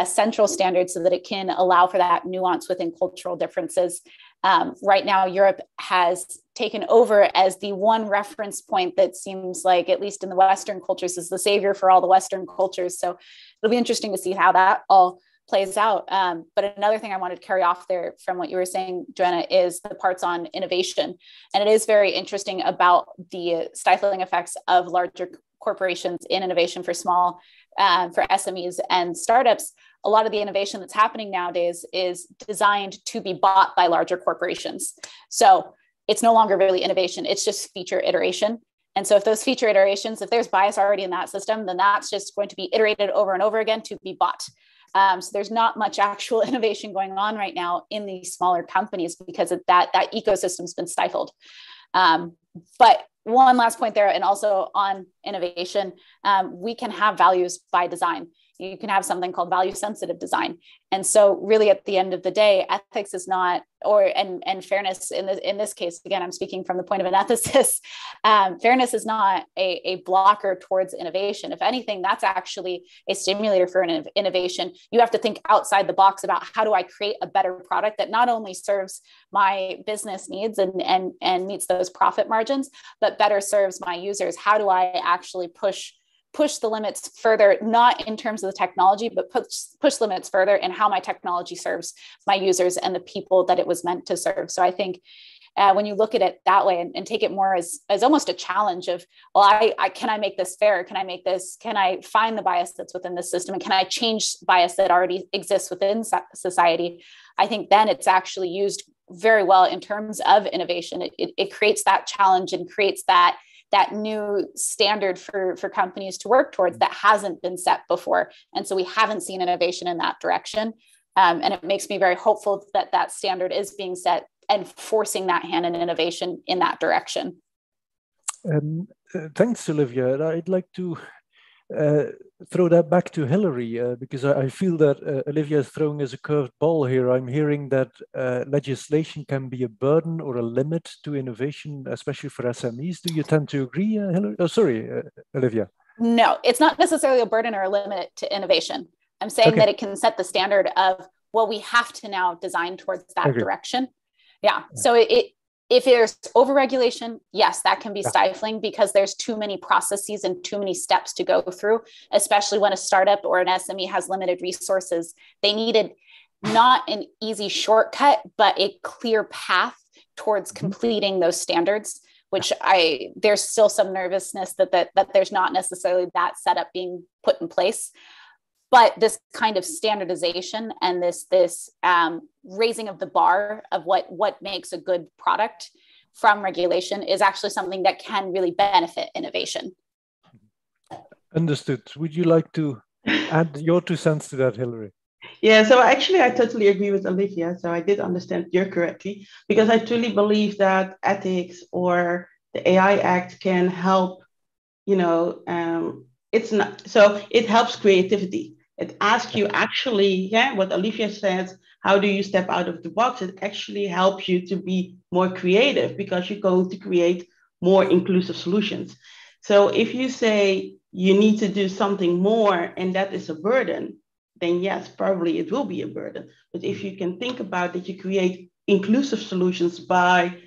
central standards so that it can allow for that nuance within cultural differences. Right now, Europe has taken over as the one reference point that seems like, at least in the Western cultures, is the savior for all the Western cultures. So it'll be interesting to see how that all plays out. But another thing I wanted to carry off there from what you were saying, Joanna, is the parts on innovation. And it is very interesting about the stifling effects of larger corporations in innovation for small, for SMEs and startups. A lot of the innovation that's happening nowadays is designed to be bought by larger corporations. So it's no longer really innovation, it's just feature iteration. And so if those feature iterations, if there's bias already in that system, then that's just going to be iterated over and over again to be bought. So there's not much actual innovation going on right now in these smaller companies because of that ecosystem's been stifled. But one last point there, and also on innovation, we can have values by design. You can have something called value sensitive design. And so really at the end of the day, ethics is not, and fairness in this case, again, I'm speaking from the point of an ethicist, fairness is not a blocker towards innovation. If anything, that's actually a stimulator for an innovation. You have to think outside the box about how do I create a better product that not only serves my business needs and meets those profit margins, but better serves my users. How do I actually push the limits further, not in terms of the technology, but push limits further in how my technology serves my users and the people that it was meant to serve. So I think when you look at it that way and take it more as almost a challenge of, well, can I make this fair? Can I find the bias that's within the system? And can I change bias that already exists within society? I think then it's actually used very well in terms of innovation. It creates that challenge and creates that new standard for companies to work towards that hasn't been set before. And so we haven't seen innovation in that direction. And it makes me very hopeful that that standard is being set and forcing that hand in innovation in that direction. Thanks, Olivia. I'd like to throw that back to Hilary, because I feel that Olivia is throwing us a curved ball here. I'm hearing that legislation can be a burden or a limit to innovation, especially for SMEs. Do you tend to agree, Hilary? Oh, sorry, Olivia. No, it's not necessarily a burden or a limit to innovation. I'm saying that it can set the standard of, well, we have to now design towards that direction. Yeah. So if there's overregulation, yes, that can be stifling because there's too many processes and too many steps to go through, especially when a startup or an SME has limited resources. They needed not an easy shortcut, but a clear path towards completing those standards, which there's still some nervousness that there's not necessarily that setup being put in place. But this kind of standardization and this raising of the bar of what makes a good product from regulation is actually something that can really benefit innovation. Understood. Would you like to add your 2 cents to that, Hilary? Yeah, so actually I totally agree with Olivia. So I did understand you correctly, because I truly believe that ethics or the AI Act can help, it's not, so it helps creativity. It asks you actually, what Olivia says, how do you step out of the box? It actually helps you to be more creative because you're going to create more inclusive solutions. So if you say you need to do something more and that is a burden, then yes, probably it will be a burden. But if you can think about that you create inclusive solutions by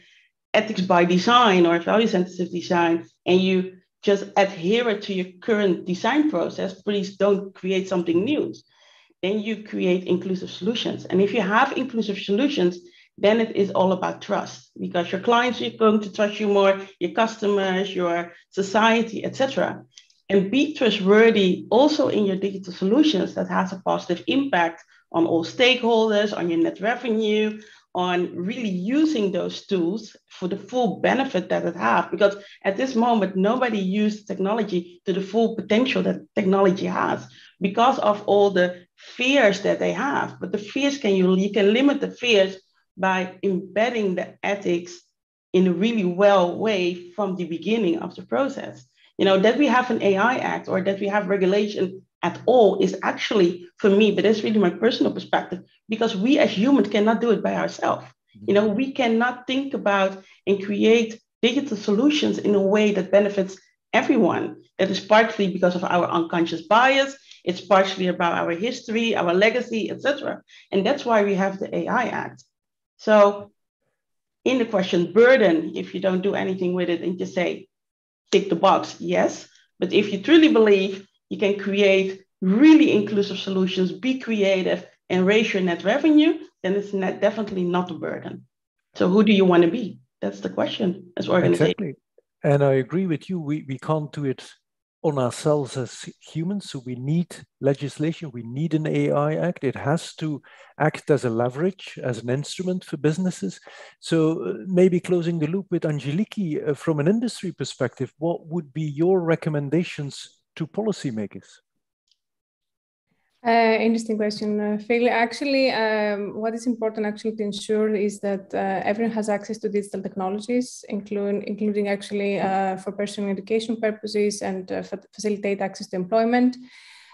ethics by design or value sensitive design, and you just adhere it to your current design process, please don't create something new. Then you create inclusive solutions. And if you have inclusive solutions, then it is all about trust, because your clients are going to trust you more, your customers, your society, etc. And be trustworthy also in your digital solutions that has a positive impact on all stakeholders, on your net revenue, on really using those tools for the full benefit that it has. Because at this moment, nobody uses technology to the full potential that technology has because of all the fears that they have. But the fears you can limit the fears by embedding the ethics in a really well way from the beginning of the process. That we have an AI Act or that we have regulation at all is actually, for me, but that's really my personal perspective, because we as humans cannot do it by ourselves. We cannot think about and create digital solutions in a way that benefits everyone. That is partly because of our unconscious bias. It's partially about our history, our legacy, etc. And that's why we have the AI Act. So in the question burden, if you don't do anything with it and just say, tick the box, yes. But if you truly believe you can create really inclusive solutions, be creative, and raise your net revenue, then it's definitely not a burden. So who do you want to be? That's the question as organization. Exactly. And I agree with you. We can't do it on ourselves as humans. So we need legislation. We need an AI Act. It has to act as a leverage, as an instrument for businesses. So maybe closing the loop with Angeliki, from an industry perspective, what would be your recommendations to policymakers? Interesting question, Phil. Actually, what is important to ensure is that everyone has access to digital technologies, including actually for personal education purposes and facilitate access to employment.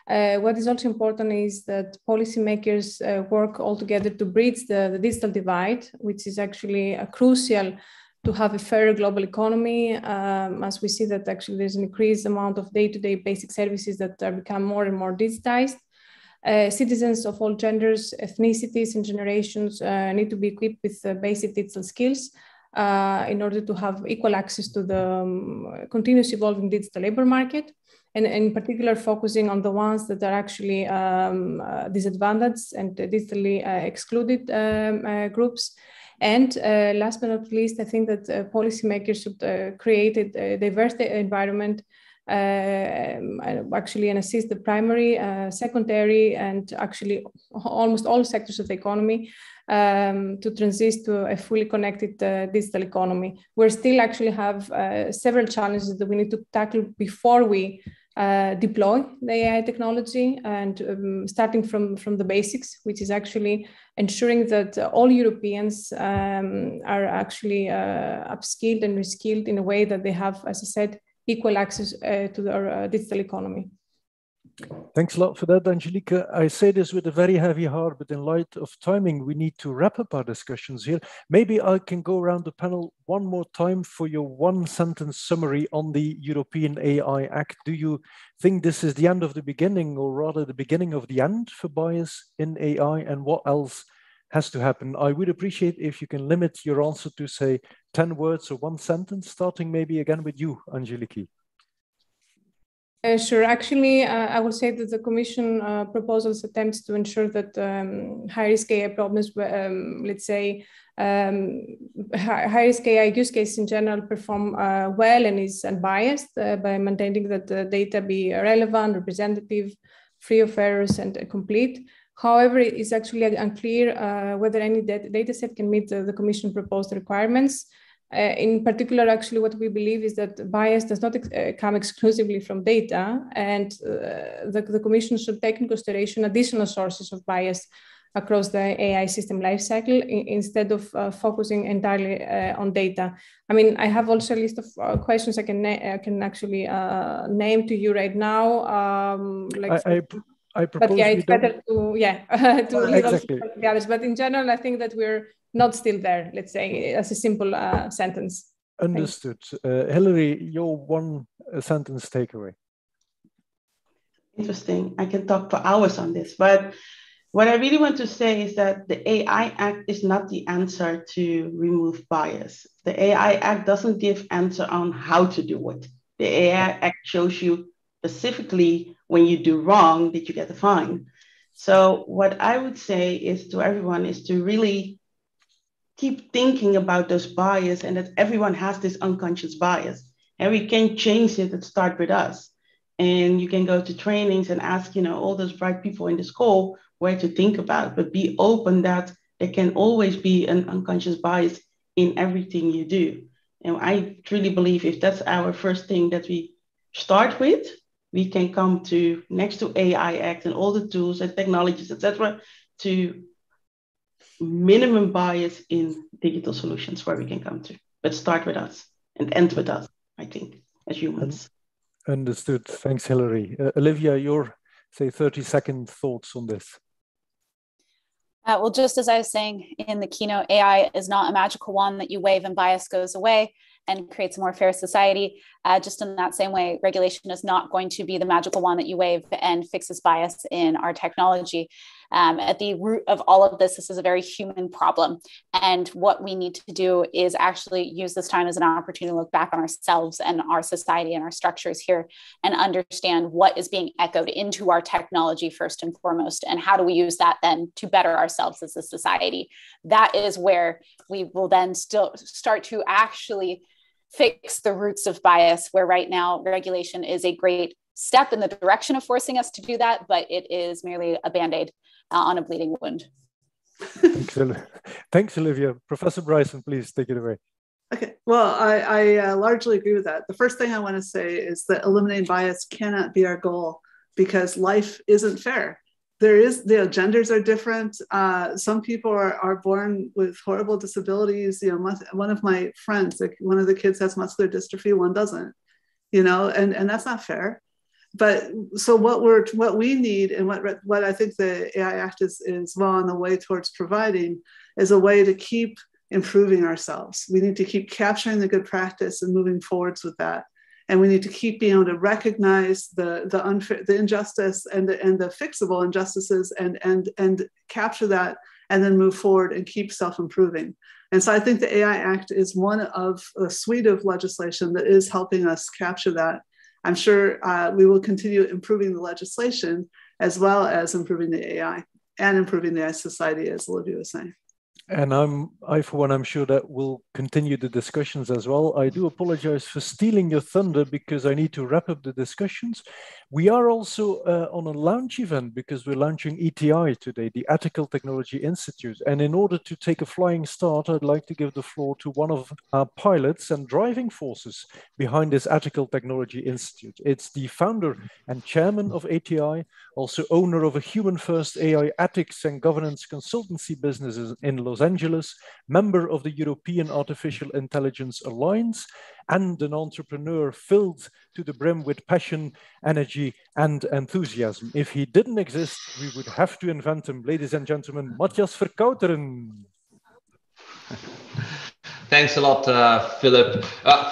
What is also important is that policymakers work all together to bridge the digital divide, which is actually crucial to have a fairer global economy, as we see that actually there's an increased amount of day-to-day basic services that become more and more digitized. Citizens of all genders, ethnicities, and generations need to be equipped with basic digital skills in order to have equal access to the continuously evolving digital labor market, and in particular focusing on the ones that are actually disadvantaged and digitally excluded groups. And last but not least, I think that policymakers should create a diverse environment actually and assist the primary, secondary, and actually almost all sectors of the economy to transition to a fully connected digital economy. We still actually have several challenges that we need to tackle before we deploy the AI technology, and starting from the basics, which is actually ensuring that all Europeans are actually upskilled and reskilled in a way that they have, as I said, equal access to our digital economy. Thanks a lot for that, Angelica. I say this with a very heavy heart, but in light of timing, we need to wrap up our discussions here. Maybe I can go around the panel one more time for your one-sentence summary on the European AI Act. Do you think this is the end of the beginning, or rather the beginning of the end for bias in AI, and what else has to happen? I would appreciate if you can limit your answer to, say, 10 words or one sentence, starting maybe again with you, Angelica. Sure. Actually, I would say that the Commission proposals attempts to ensure that high-risk AI problems, let's say, high-risk AI use cases in general perform well and is unbiased by maintaining that the data be relevant, representative, free of errors, and complete. However, it is actually unclear whether any data set can meet the Commission proposed requirements. In particular, actually, what we believe is that bias does not come exclusively from data, and the Commission should take into consideration additional sources of bias across the AI system lifecycle instead of focusing entirely on data. I mean, I have also a list of questions I can actually name to you right now. I propose but yeah, it's better to leave exactly. the others. But in general, I think that we're not still there, let's say, as a simple sentence. Understood. Hilary, your one sentence takeaway. Interesting. I can talk for hours on this, but what I really want to say is that the AI Act is not the answer to remove bias. The AI Act doesn't give answer on how to do it. The AI Act shows you specifically when you do wrong that you get a fine. So what I would say is to everyone is to really keep thinking about those bias, and that everyone has this unconscious bias, and we can change it and start with us. And you can go to trainings and ask, all those bright people in the school where to think about, but be open that there can always be an unconscious bias in everything you do. And I truly believe if that's our first thing that we start with, we can come to, next to AI Act and all the tools and technologies, etc., to minimum bias in digital solutions where we can come to. But start with us and end with us, I think, as humans. Understood. Thanks, Hilary. Olivia, your, say, 30-second thoughts on this. Well, just as I was saying in the keynote, AI is not a magical wand that you wave and bias goes away and creates a more fair society. Just in that same way, regulation is not going to be the magical wand that you wave and fixes bias in our technology. At the root of all of this is a very human problem. And what we need to do is actually use this time as an opportunity to look back on ourselves and our society and our structures here and understand what is being echoed into our technology first and foremost, and how do we use that then to better ourselves as a society. That is where we will then still start to actually fix the roots of bias, where right now regulation is a great step in the direction of forcing us to do that, but it is merely a Band-Aid on a bleeding wound. Thanks, Olivia. Professor Bryson, please take it away. Okay, well, I largely agree with that. The first thing I want to say is that eliminating bias cannot be our goal, because life isn't fair. Genders are different. Some people are born with horrible disabilities. One of my friends, one of the kids has muscular dystrophy, one doesn't, and that's not fair. But so what we need, and what I think the AI Act is well on the way towards providing, is a way to keep improving ourselves. We need to keep capturing the good practice and moving forwards with that. And we need to keep being able to recognize the unfair, the injustice and the fixable injustices and capture that, and then move forward and keep self-improving. And so I think the AI Act is one of a suite of legislation that is helping us capture that. I'm sure we will continue improving the legislation as well as improving the AI and improving the AI society, as Olivia was saying. And I, for one, I'm sure that we'll continue the discussions as well. I do apologize for stealing your thunder because I need to wrap up the discussions. We are also on a launch event because we're launching ETI today, the Ethical Technology Institute. And in order to take a flying start, I'd like to give the floor to one of our pilots and driving forces behind this Ethical Technology Institute. It's the founder and chairman of ETI, also owner of a human-first AI ethics and governance consultancy businesses in Los Angeles, member of the European Artificial Intelligence Alliance, and an entrepreneur filled to the brim with passion, energy, and enthusiasm. If he didn't exist, we would have to invent him. Ladies and gentlemen, Matthias Verkouteren. Thanks a lot, Philip.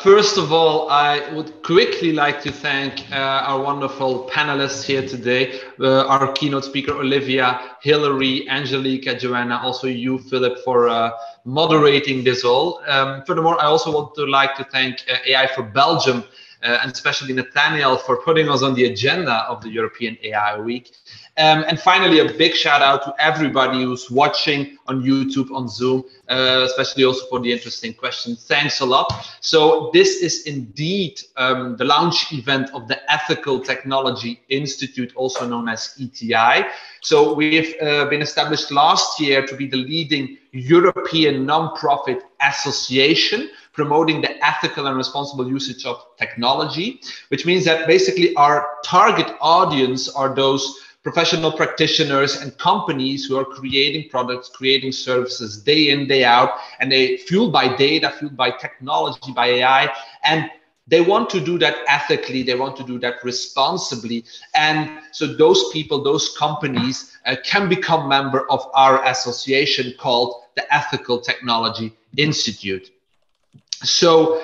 First of all, I would quickly like to thank our wonderful panelists here today, our keynote speaker, Olivia, Hilary, Angelica, Joanna, also you, Philip, for moderating this all. Furthermore, I also want to like to thank AI for Belgium, and especially Nathaniel for putting us on the agenda of the European AI Week. And finally, a big shout out to everybody who's watching on YouTube, on Zoom, especially also for the interesting questions. Thanks a lot. So this is indeed the launch event of the Ethical Technology Institute, also known as ETI. So we've been established last year to be the leading European non-profit association promoting the ethical and responsible usage of technology, which means that basically our target audience are those professional practitioners and companies who are creating products, creating services day in, day out, and they fueled by data, fueled by technology, by AI, and they want to do that ethically, they want to do that responsibly. And so those people, those companies can become member of our association called the Ethical Technology Institute. So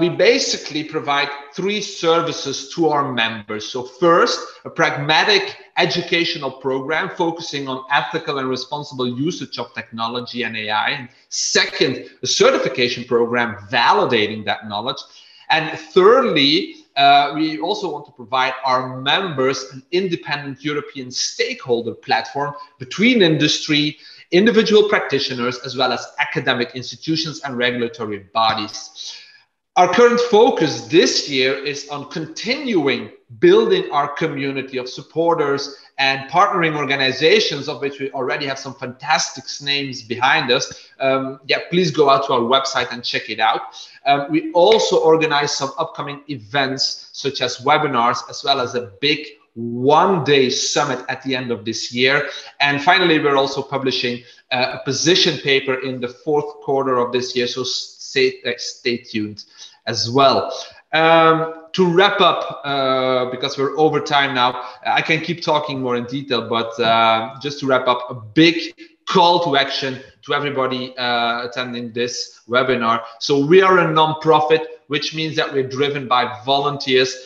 we basically provide 3 services to our members. So first, a pragmatic educational program focusing on ethical and responsible usage of technology and AI. And second, a certification program validating that knowledge. And thirdly, we also want to provide our members an independent European stakeholder platform between industry, individual practitioners, as well as academic institutions and regulatory bodies. Our current focus this year is on continuing building our community of supporters and partnering organizations, of which we already have some fantastic names behind us. Yeah, please go out to our website and check it out. We also organize some upcoming events, such as webinars, as well as a big one-day summit at the end of this year. And finally, we're also publishing a position paper in the 4th quarter of this year, so stay tuned as well. To wrap up, because we're over time now, I can keep talking more in detail, but just to wrap up, a big call to action to everybody attending this webinar. So we are a non-profit, which means that we're driven by volunteers,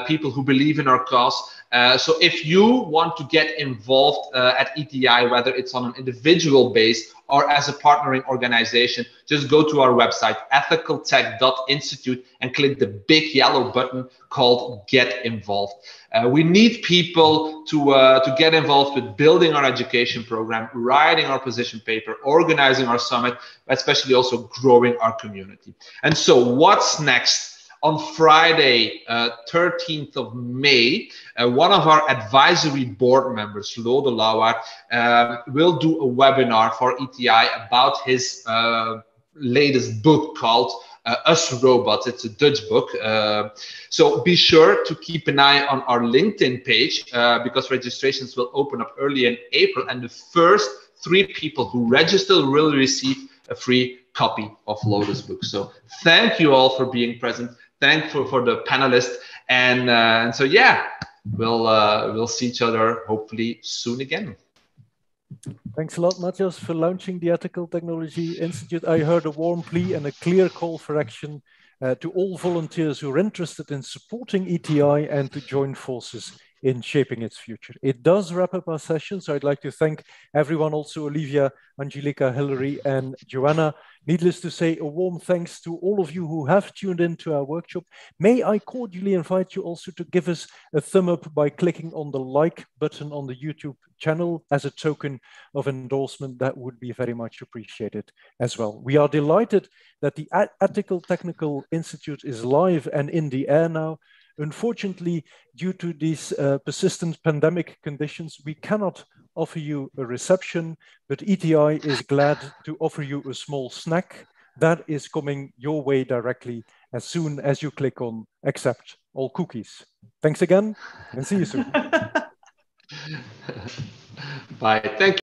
people who believe in our cause. So if you want to get involved at ETI, whether it's on an individual base or as a partnering organization, just go to our website, ethicaltech.institute, and click the big yellow button called Get Involved. We need people to get involved with building our education program, writing our position paper, organizing our summit, especially also growing our community. And so what's next? On Friday, 13th of May, one of our advisory board members, Lode Lauwaard, will do a webinar for ETI about his latest book called Us Robots. It's a Dutch book. So be sure to keep an eye on our LinkedIn page because registrations will open up early in April, and the first 3 people who register will receive a free copy of Lode's book. So thank you all for being present. Thankful for the panelists, and so yeah, we'll see each other hopefully soon again. Thanks a lot, Matthias, for launching the Ethical Technology Institute. I heard a warm plea and a clear call for action to all volunteers who are interested in supporting ETI and to join forces in shaping its future. It does wrap up our session, so I'd like to thank everyone, also Olivia, Angelica, Hilary, and Joanna. Needless to say, a warm thanks to all of you who have tuned into our workshop. May I cordially invite you also to give us a thumb up by clicking on the like button on the YouTube channel as a token of endorsement. That would be very much appreciated as well. We are delighted that the Ethical Technical Institute is live and in the air now. Unfortunately, due to these persistent pandemic conditions, we cannot offer you a reception, but ETI is glad to offer you a small snack that is coming your way directly as soon as you click on accept all cookies. Thanks again, and see you soon. Bye. Thank you.